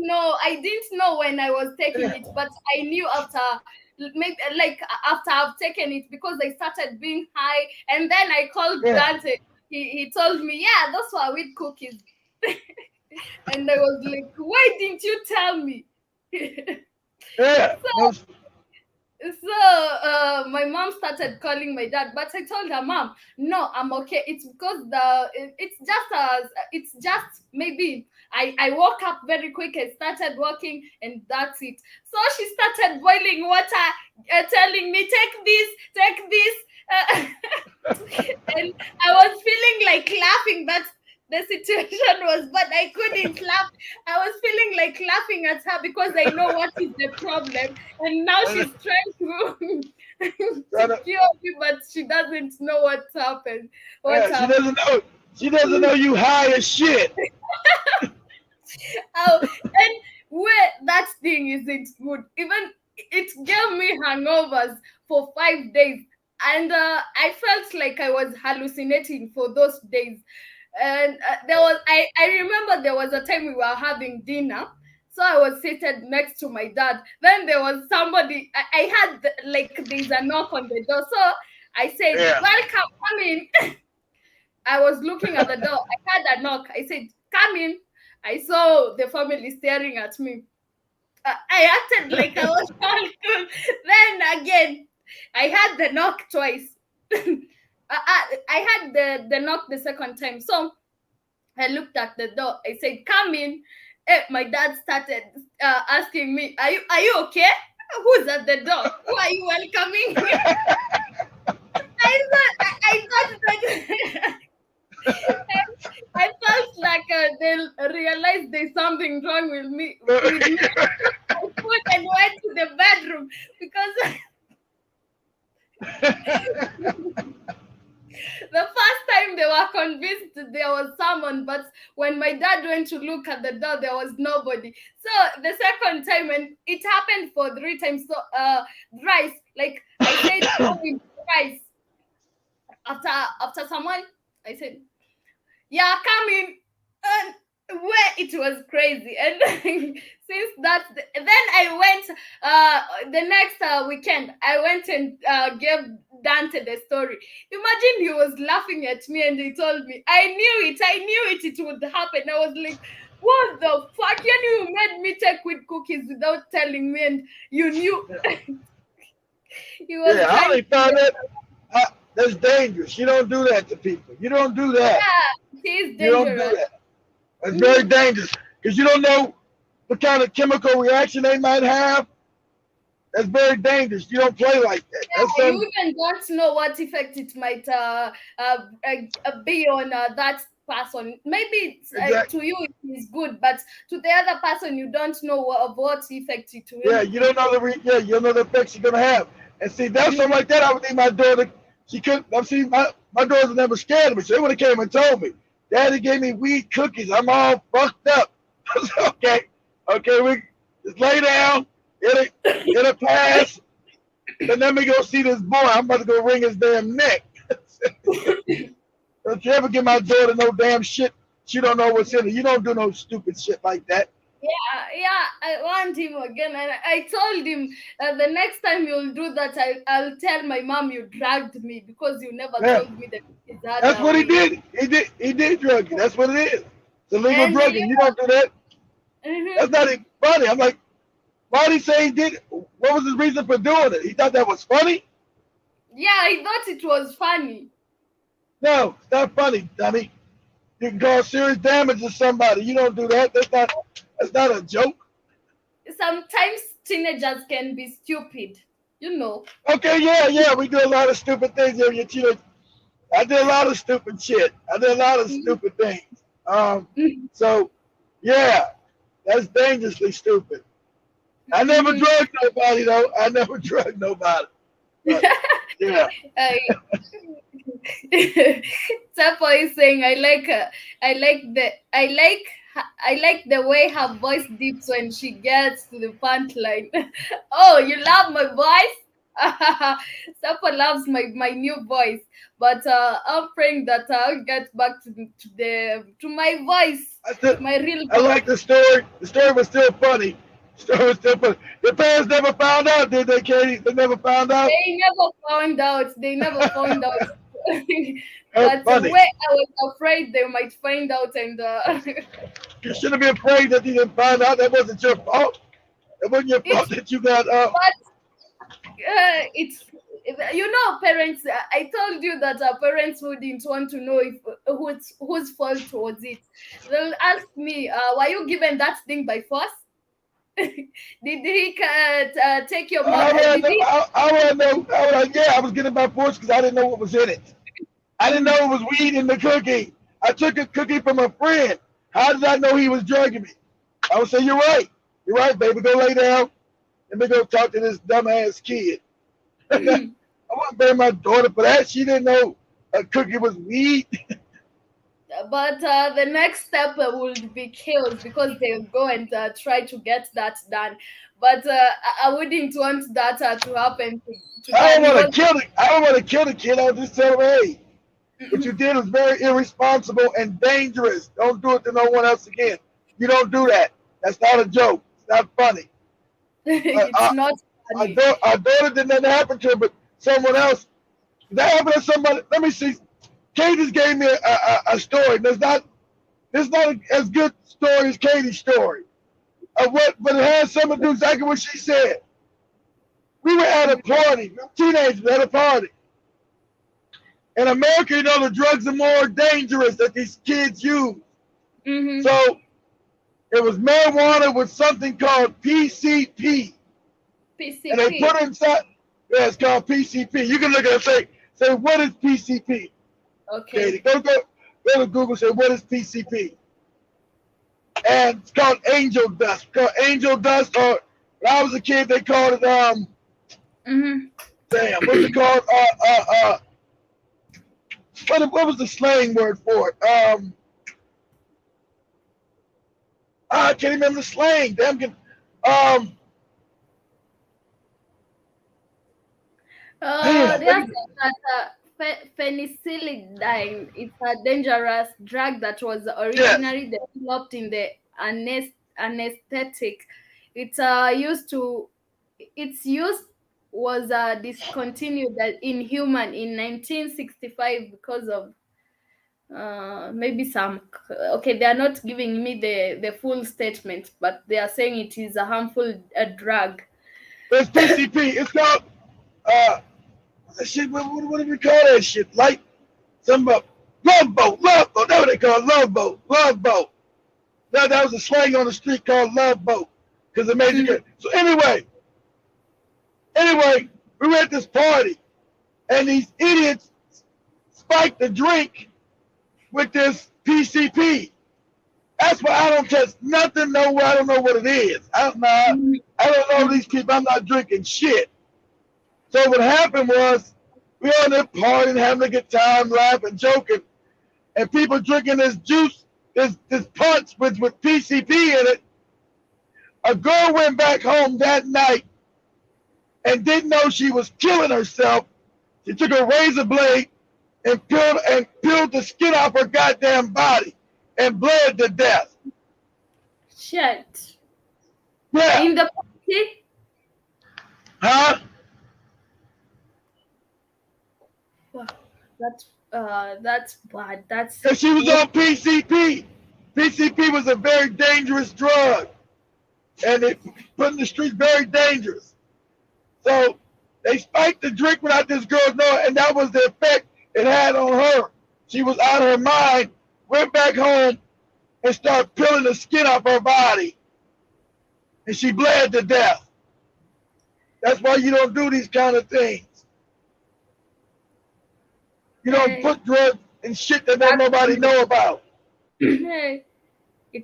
I didn't know when I was taking it, but I knew after, maybe like after I've taken it, because I started being high, and then I called Dante. He told me, yeah, those were wheat cookies. And I was like, why didn't you tell me? So my mom started calling my dad, but I told her, Mom, no, I'm okay. It's because it's just maybe I woke up very quick and started walking, and that's it. So she started boiling water, telling me, take this. And I was feeling like laughing. That's the situation was, but I couldn't laugh. I was feeling like laughing at her because I know what is the problem, and now she's trying to cure me, but she doesn't know what's happened. She doesn't know you high as shit. And where that thing isn't good. Even it gave me hangovers for 5 days, and I felt like I was hallucinating for those days. And I remember there was a time we were having dinner. So I was seated next to my dad. Then there was somebody, I had there's a knock on the door. So I said, welcome, come in. I was looking at the door. I had a knock. I said, come in. I saw the family staring at me. I acted like I was all cool. Then again, I had the knock twice. I had the knock the second time. So I looked at the door. I said, come in. My dad started asking me, are you okay? Who's at the door? Who are you welcoming? I thought that I felt like they'll realize there's something wrong with me. I put and went to the bedroom because the first time they were convinced there was someone, but when my dad went to look at the door, there was nobody. So the second time, and it happened for 3 times. So thrice, like I said, thrice. After someone, I said, yeah, come in. And where it was crazy. And since that, then I went the next weekend, I went and gave Dante the story. Imagine he was laughing at me and he told me, I knew it would happen. I was like, what the fuck? You made me take with cookies without telling me, and you knew. He was I only found that that's dangerous. You don't do that to people. You don't do that. Yeah, he's dangerous. You don't do that. It's very dangerous because you don't know what kind of chemical reaction they might have. That's very dangerous. You don't play like that. Yeah, you even don't know what effect it might be on that person. Maybe to you it is good, but to the other person you don't know what effect it will. Yeah, you don't know you don't know the effects you're gonna have. And see, that's something like that. I would think my daughter. She couldn't. I see my daughter never scared of me. So they would have came and told me. Daddy gave me weed cookies. I'm all fucked up. I said, okay, we just lay down. It'll pass. Then let me go see this boy. I'm about to go wring his damn neck. Don't you ever give my daughter no damn shit. She don't know what's in it. You don't do no stupid shit like that. Yeah, I want him again, and I told him the next time you'll do that, I'll tell my mom you dragged me because you never Yeah. told me that his had That's a what he weed. did. He did drug you. That's what it is. It's illegal And drugging. You don't do that. That's mhm. not even funny. I'm like, why did he say he did it? What was his reason for doing it? He thought that was funny? Yeah, I thought it was funny. No, it's not funny, dummy. You can cause serious damage to somebody. You don't do that. That's not a joke. Sometimes teenagers can be stupid, you know. Okay, yeah. We do a lot of stupid things. I did a lot of stupid shit. I did a lot of Mhm. stupid things. So yeah, that's dangerously stupid. I never Mhm. drugged nobody though. I never drugged nobody. But yeah. I, Sapo is saying I like the I like the way her voice dips when she gets to the punchline. Oh, you love my voice? Sapo loves my new voice, but I'm praying that I'll get back to my voice, I to still, my real I voice. like the story. The story was still funny. The story was still funny. Your parents never found out, did they, Katie? They never found out. They never found out. They never found out. That's But funny. where I was afraid they might find out, and You shouldn't be afraid that you didn't find out. That wasn't your fault. It wasn't your fault it's that you got it's you know parents. I told you that our parents wouldn't want to know if whose fault was it. They'll ask me, "Were you given that thing by force? Did he take your I money? want Did to know. he?" I want to know. Yeah, I was getting my force because I didn't know what was in it. I didn't know Mm. it was weed in the cookie. I took a cookie from a friend. How did I know he was drugging me? I would say, you're right. You're right, baby. Go lay down. Let me go talk to this dumbass kid. I wouldn't blame my daughter for that. She didn't know a cookie was weed. But the next step would be kills because they'll go and try to get that done. But I wouldn't want that to happen to I Dan. don't He want was. to kill it. I don't want to kill the kid. I'll just tell him, hey, what you did was very irresponsible and dangerous. Don't do it to no one else again. You don't do that. That's not a joke. It's not funny. But It's not funny. our daughter did not happen to her, but someone else. That happened to somebody. Let me see. Kate just gave me a story. It's not as good story as Katie's story. Of what, but it has something to do exactly what she said. We were at a party, teenagers at a party. In America, you know, the drugs are more dangerous that these kids use. Mm-hmm. So it was marijuana with something called PCP. And they put PCP. it inside. Yeah, it's called PCP. You can look at it and say, what is PCP? Katie, Okay. go to Google and say, what is PCP? And it's called angel dust. It's called angel dust, or when I was a kid, they called it Mm-hmm. damn, what's it called? What was the slang word for it? I can't remember the slang. Damn, damn, They are saying that penicillin is a dangerous drug that was yes. originally developed in the anesthetic. It used to its use was discontinued in human in 1965 because of maybe some. Okay, they are not giving me the full statement, but they are saying it is a harmful drug. It's PCP. It's called uh shit. What do we call that shit? Like some love boat, love boat. That's what they call it, love boat, love boat. That was a slang on the street called love boat because it made you Mhm. good. So anyway, we were at this party and these idiots spiked the drink with this PCP. That's why I don't touch nothing nowhere. I don't know what it is. Mhm. I don't know Mhm. these people. I'm not drinking shit. So what happened was we were on there partying, having a good time, laughing, joking, and people drinking this juice, this punch with PCP in it. A girl went back home that night and didn't know she was killing herself. She took a razor blade and peeled the skin off her goddamn body and bled to death. Shit. Yeah. In the party? Huh? Wow, that's bad. That's Because she was on PCP. PCP was a very dangerous drug. And it put in the streets very dangerous. So they spiked the drink without this girl knowing, and that was the effect it had on her. She was out of her mind, went back home, and started peeling the skin off her body. And she bled to death. That's why you don't do these kind of things. You don't put drugs and shit that don't nobody know about. It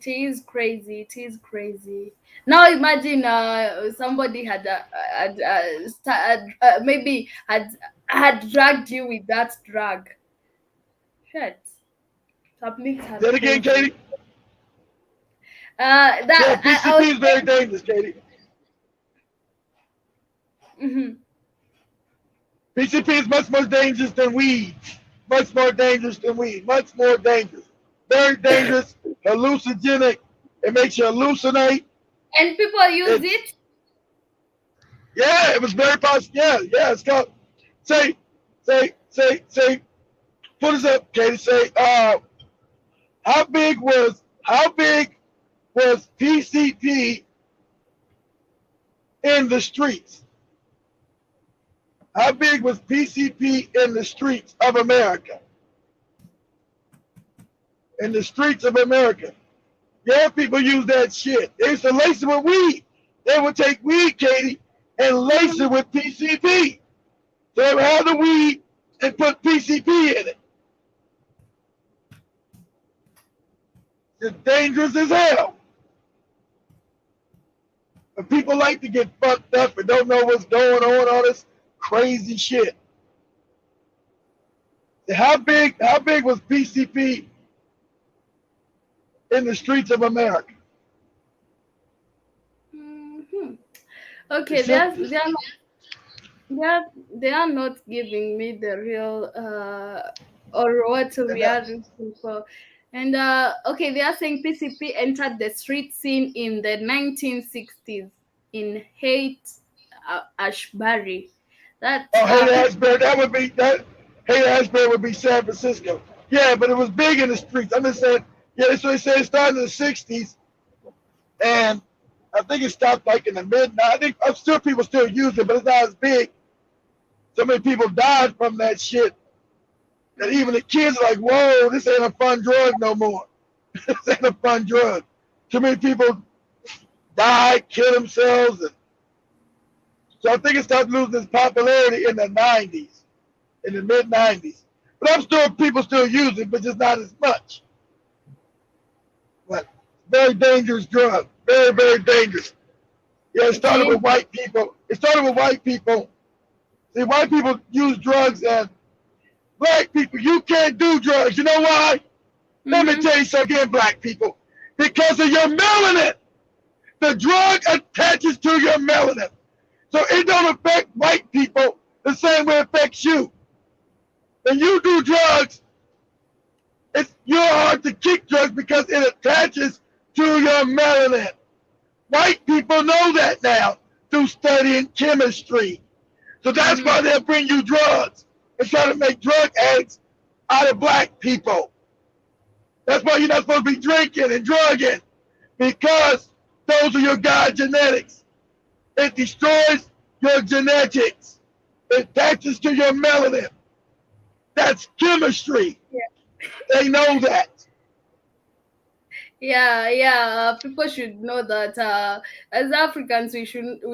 is crazy. It is crazy. Now imagine somebody maybe had drugged you with that drug. Shit. Say it again, Katie. PCP is very dangerous, Katie. Mm-hmm. PCP is much more dangerous than weed. Much more dangerous than weed. Much more dangerous. Very dangerous, hallucinogenic. It makes you hallucinate. And people use it? Yeah, it was very possible. Yeah, it's called. Say. Put us up, Katie. Say, how big was PCP in the streets? How big was PCP in the streets of America? In the streets of America. Yeah, people use that shit. They used to lace it with weed. They would take weed, Katie, and lace it with PCP. So they would have the weed and put PCP in it. It's dangerous as hell. But people like to get fucked up and don't know what's going on, all this crazy shit. How big was PCP in the streets of America? Mm-hmm. Okay, they are not giving me the real or what we are looking for. And okay, they are saying PCP entered the street scene in the 1960s in Haight-Ashbury. Haight-Ashbury, Haight-Ashbury would be San Francisco. Yeah, but it was big in the streets. I'm just saying, yeah, so they say it started in the 60s, and I think it stopped like in the I think people still use it, but it's not as big. So many people died from that shit that even the kids are like, whoa, this ain't a fun drug no more. This ain't a fun drug. Too many people died, killed themselves. So I think it started losing its popularity in the 90s, in the mid-90s. But people still use it, but just not as much. But very dangerous drug. Very, very dangerous. Yeah, it started with white people. See, white people use drugs, and black people, you can't do drugs. You know why? Let me tell you something, again, black people. Because of your melanin. The drug attaches to your melanin. So it don't affect white people the same way it affects you. When you do drugs, you're hard to kick drugs because it attaches to your melanin. White people know that now through studying chemistry. So that's why they'll bring you drugs and try to make drug addicts out of black people. That's why you're not supposed to be drinking and drugging, because those are your God genetics. It destroys your genetics. It attaches to your melanin. That's chemistry. Yeah. They know that. Yeah. People should know that as Africans, we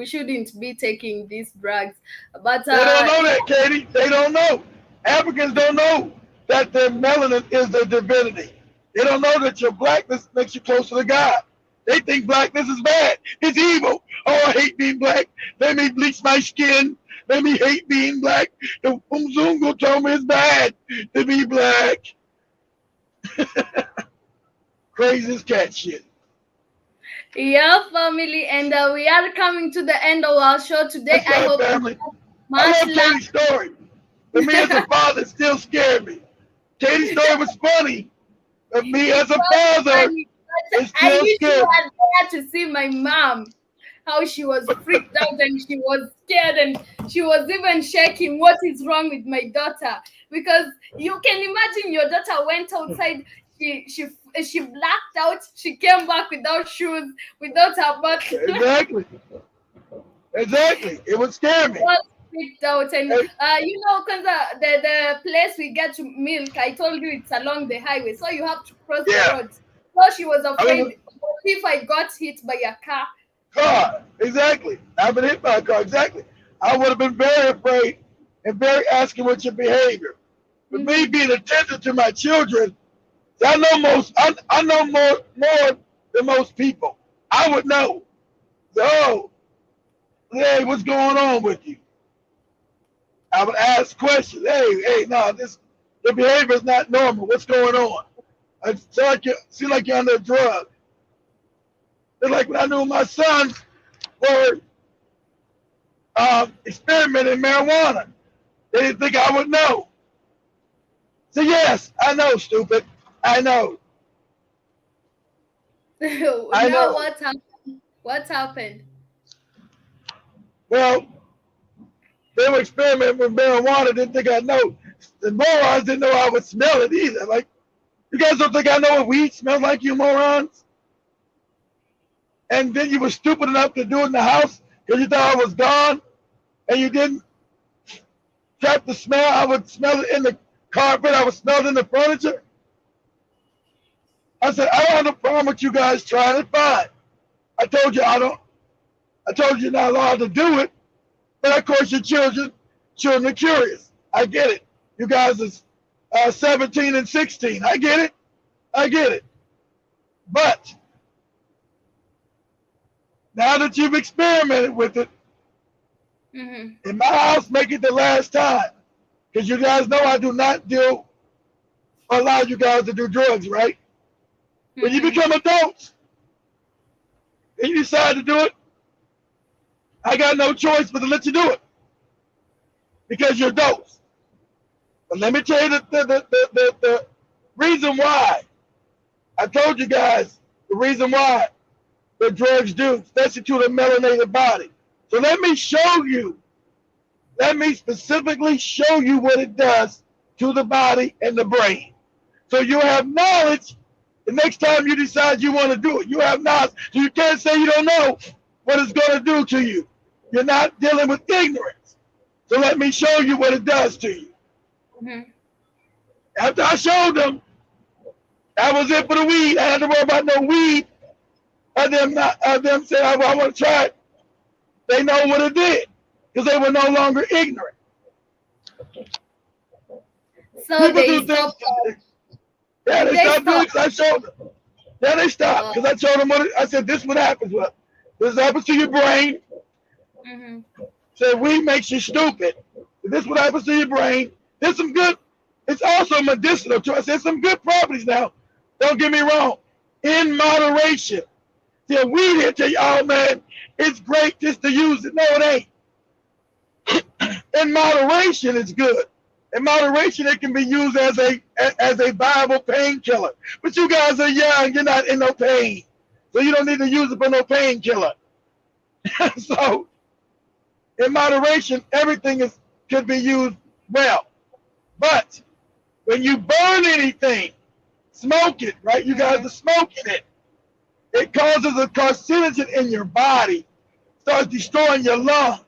shouldn't be taking these drugs. But they don't know that, Katie. They don't know. Africans don't know that their melanin is their divinity. They don't know that your blackness makes you closer to God. They think blackness is bad. It's evil. Oh, I hate being black. Let me bleach my skin. Let me hate being black. The Umzungu told me it's bad to be black. Crazy cat shit. Yeah, family, and we are coming to the end of our show today. I hope family. I love Katie's story. For me as a father, it still scared me. Katie's story was funny, but me as a So father funny. is I still wish you scared. had there to see my mom, how she was freaked out and she was scared and she was even shaking. What is wrong with my daughter? Because you can imagine your daughter went outside. She blacked out. She came back without shoes, without her button. Exactly. Exactly. It would scare me. All freaked out. And Hey, you know, because the place we get to milk, I told you it's along the highway, so you have to cross the yeah. road. So she was I was afraid, what if I got hit by a car? a car. Exactly. I've been hit by a car. Exactly. I would have been very afraid and very asking what's your behavior. But me Mm-hmm. being attentive to my children, I know I know more than most people. I would know. So, hey, what's going on with you? I would ask questions. Hey, no, the behavior is not normal. What's going on? I seem like you're under a drug. It's like when I knew my sons were experimenting marijuana. They didn't think I would know. So yes, I know, stupid. I know. I Now know. what happened? What happened? Well, they were experimenting with marijuana. Didn't think I know. The morons didn't know I would smell it either. Like, you guys don't think I know what weed smells like, you morons? And then you were stupid enough to do it in the house because you thought I was gone, and you didn't trap the smell. I would smell it in the carpet. I would smell it in the furniture. I said, I don't have a problem with you guys trying it. Fine. I told you I don't. I told you you're not allowed to do it. But of course, your children are curious. I get it. You guys are 17 and 16. I get it. I get it. But now that you've experimented with it, Mm-hmm. in my house, make it the last time. Because you guys know I do not allow you guys to do drugs, right? When you Mm-hmm. become adults and you decide to do it, I got no choice but to let you do it because you're adults. But let me tell you the reason why. I told you guys the reason why the drugs do, especially to the melanated body. So let me show you. Let me specifically show you what it does to the body and the brain. So you have knowledge. The next time you decide you want to do it, you have knowledge. So you can't say you don't know what it's going to do to you. You're not dealing with ignorance. So let me show you what it does to you. Mm-hmm. After I showed them, that was it for the weed. I had to worry about no weed. Them saying, I want to try it. They know what it did because they were no longer ignorant. So People they do things. stopped. Yeah, they They stopped doing it stopped. 'cause I showed them. Yeah, they stopped because I showed them I said, this is what happens. This happens to your brain. Mm-hmm. Said weed makes you stupid. This is what happens to your brain. There's some good. It's also medicinal too. I said some good properties now. Don't get me wrong. In moderation. See, weed here tell you, oh man, it's great just to use it. No, it ain't. In moderation, it's good. In moderation, it can be used as a viable painkiller. But you guys are young. You're not in no pain, so you don't need to use it for no painkiller. So, in moderation, everything could be used well. But when you burn anything, smoke it, right? You guys are smoking it. It causes a carcinogen in your body, starts destroying your lungs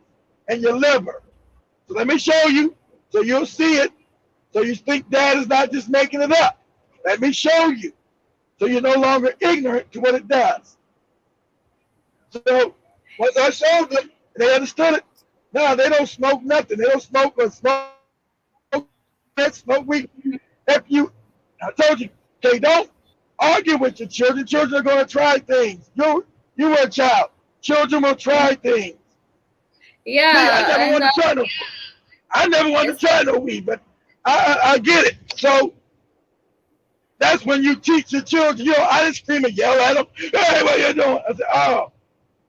and your liver. So let me show you, so you'll see it, so you think Dad is not just making it up. Let me show you, so you're no longer ignorant to what it does. So once I showed them, they understood it. No, they don't smoke nothing. They don't smoke or smoke weed. If you, I told you, okay, don't argue with your children. Children are going to try things. You were a child. Children will try things. Me, I Yeah, never and wanted to try no. I never wanted yes, to try no weed, but I get it. So that's when you teach your children. You know, I didn't scream and yell at them. Hey, what you doing? I said, oh,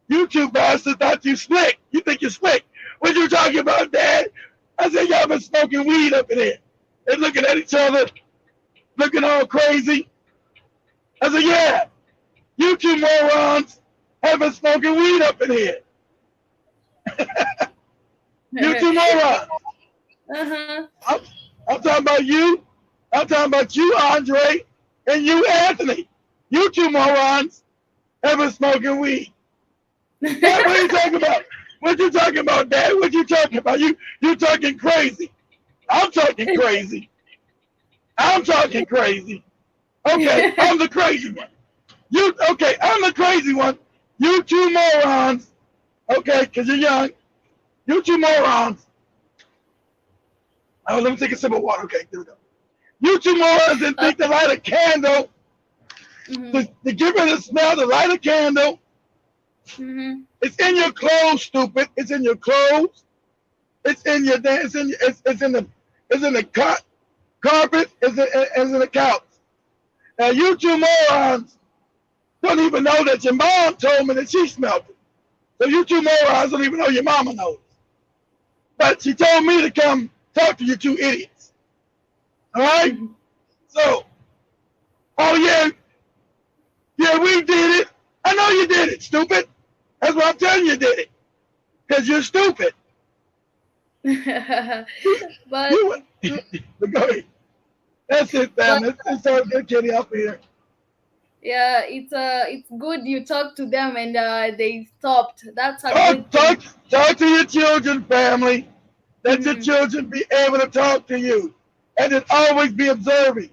you two bastards thought you slick. You think you're slick. What you talking about, Dad? I said, y'all been smoking weed up in here. They're looking at each other. looking all crazy. I said, yeah, you two morons have been smoking weed up in here. You two morons. Uh-huh. I'm talking about you. I'm talking about you, Andre, and you, Anthony. You two morons have been smoking weed. Dad, what are you talking about? What you talking about, Dad? What you talking about? You talking crazy. I'm talking crazy. I'm talking crazy. Okay, I'm the crazy one. I'm the crazy one. You two morons. Okay, because you're young. You two morons. Oh, let me take a sip of water. Okay, there we go. You two morons that think to light a candle, to give it a smell, to light a candle. It's in your clothes, stupid. It's in your clothes. It's in your it's in the carpet. It's in the couch. Now you two morons don't even know that your mom told me that she smelled it. So you two morons don't even know your mama knows. But she told me to come talk to you two idiots. All right? So, oh yeah, we did it. I know you did it, stupid. That's what I'm telling you did it. Because you're stupid. But go ahead. That's it, fam. It's all good, Kitty, up here. yeah, it's good you talk to them and they stopped. That's a good Talk to your children, family. Let your Mm-hmm. children be able to talk to you. And then always be observing.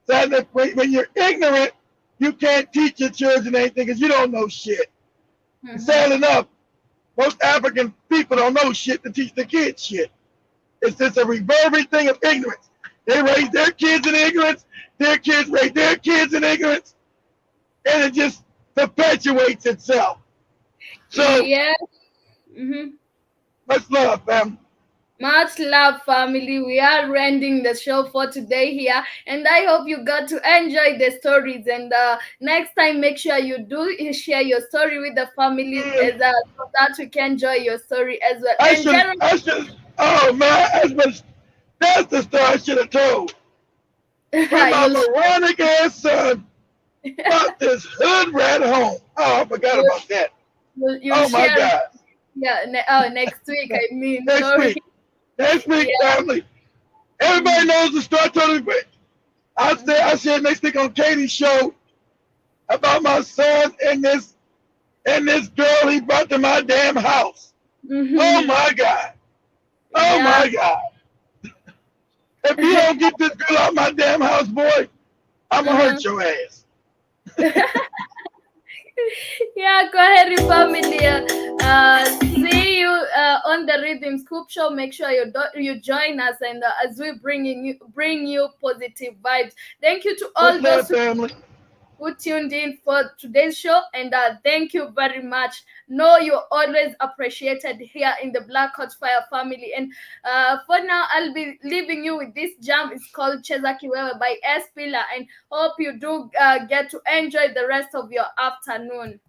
So that when you're ignorant, you can't teach your children anything because you don't know shit. Sad enough, most African people don't know shit to teach the kids shit. It's just a reverberating thing of ignorance. They raise their kids in ignorance, their kids raise their kids in ignorance, and it just perpetuates itself. So, Yeah. much love, fam. Much love, family. We are ending the show for today here, and I hope you got to enjoy the stories. And next time, make sure you do share your story with the family so that we can enjoy your story as well. I should. Oh man, that's the story I should have told. When my moronic ass son brought this hood rat home. Oh, I forgot about that. Oh my God. Yeah. Next week. I mean, Next week, family. Everybody knows the story. Totally. I said next week on Katie's show about my son and this girl he brought to my damn house. Oh my God. Oh my God. If you don't get this girl out of my damn house, boy, I'm gonna hurt your ass. Yeah, go ahead, family. See you on the Rhythm Scoop Show. Make sure you join us, and as we bring you positive vibes. Thank you to all those who tuned in for today's show, and thank you very much. Know you're always appreciated here in the Black Hot Fire family. And for now, I'll be leaving you with this jam. It's called Cheza Kiwewe by S. Pillar, and hope you do get to enjoy the rest of your afternoon.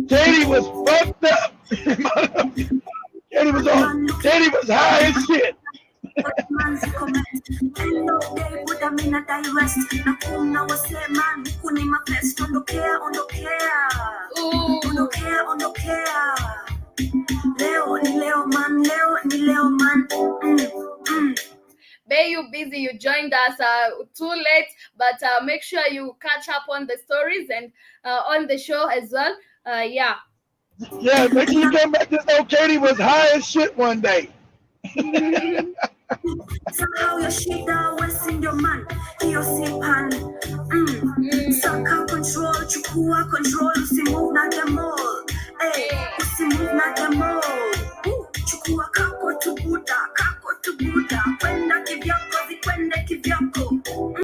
Katie was fucked up. Katie was high as shit. Bay, you busy, you joined us too late, but make sure you catch up on the stories and on the show as well. Yeah, make sure you come back. This old Katie was high as shit one day. Somehow your shit always in your man. Hiyo si pan. Saka control, chukua control. Usimove na the mall. Usimove na the mall.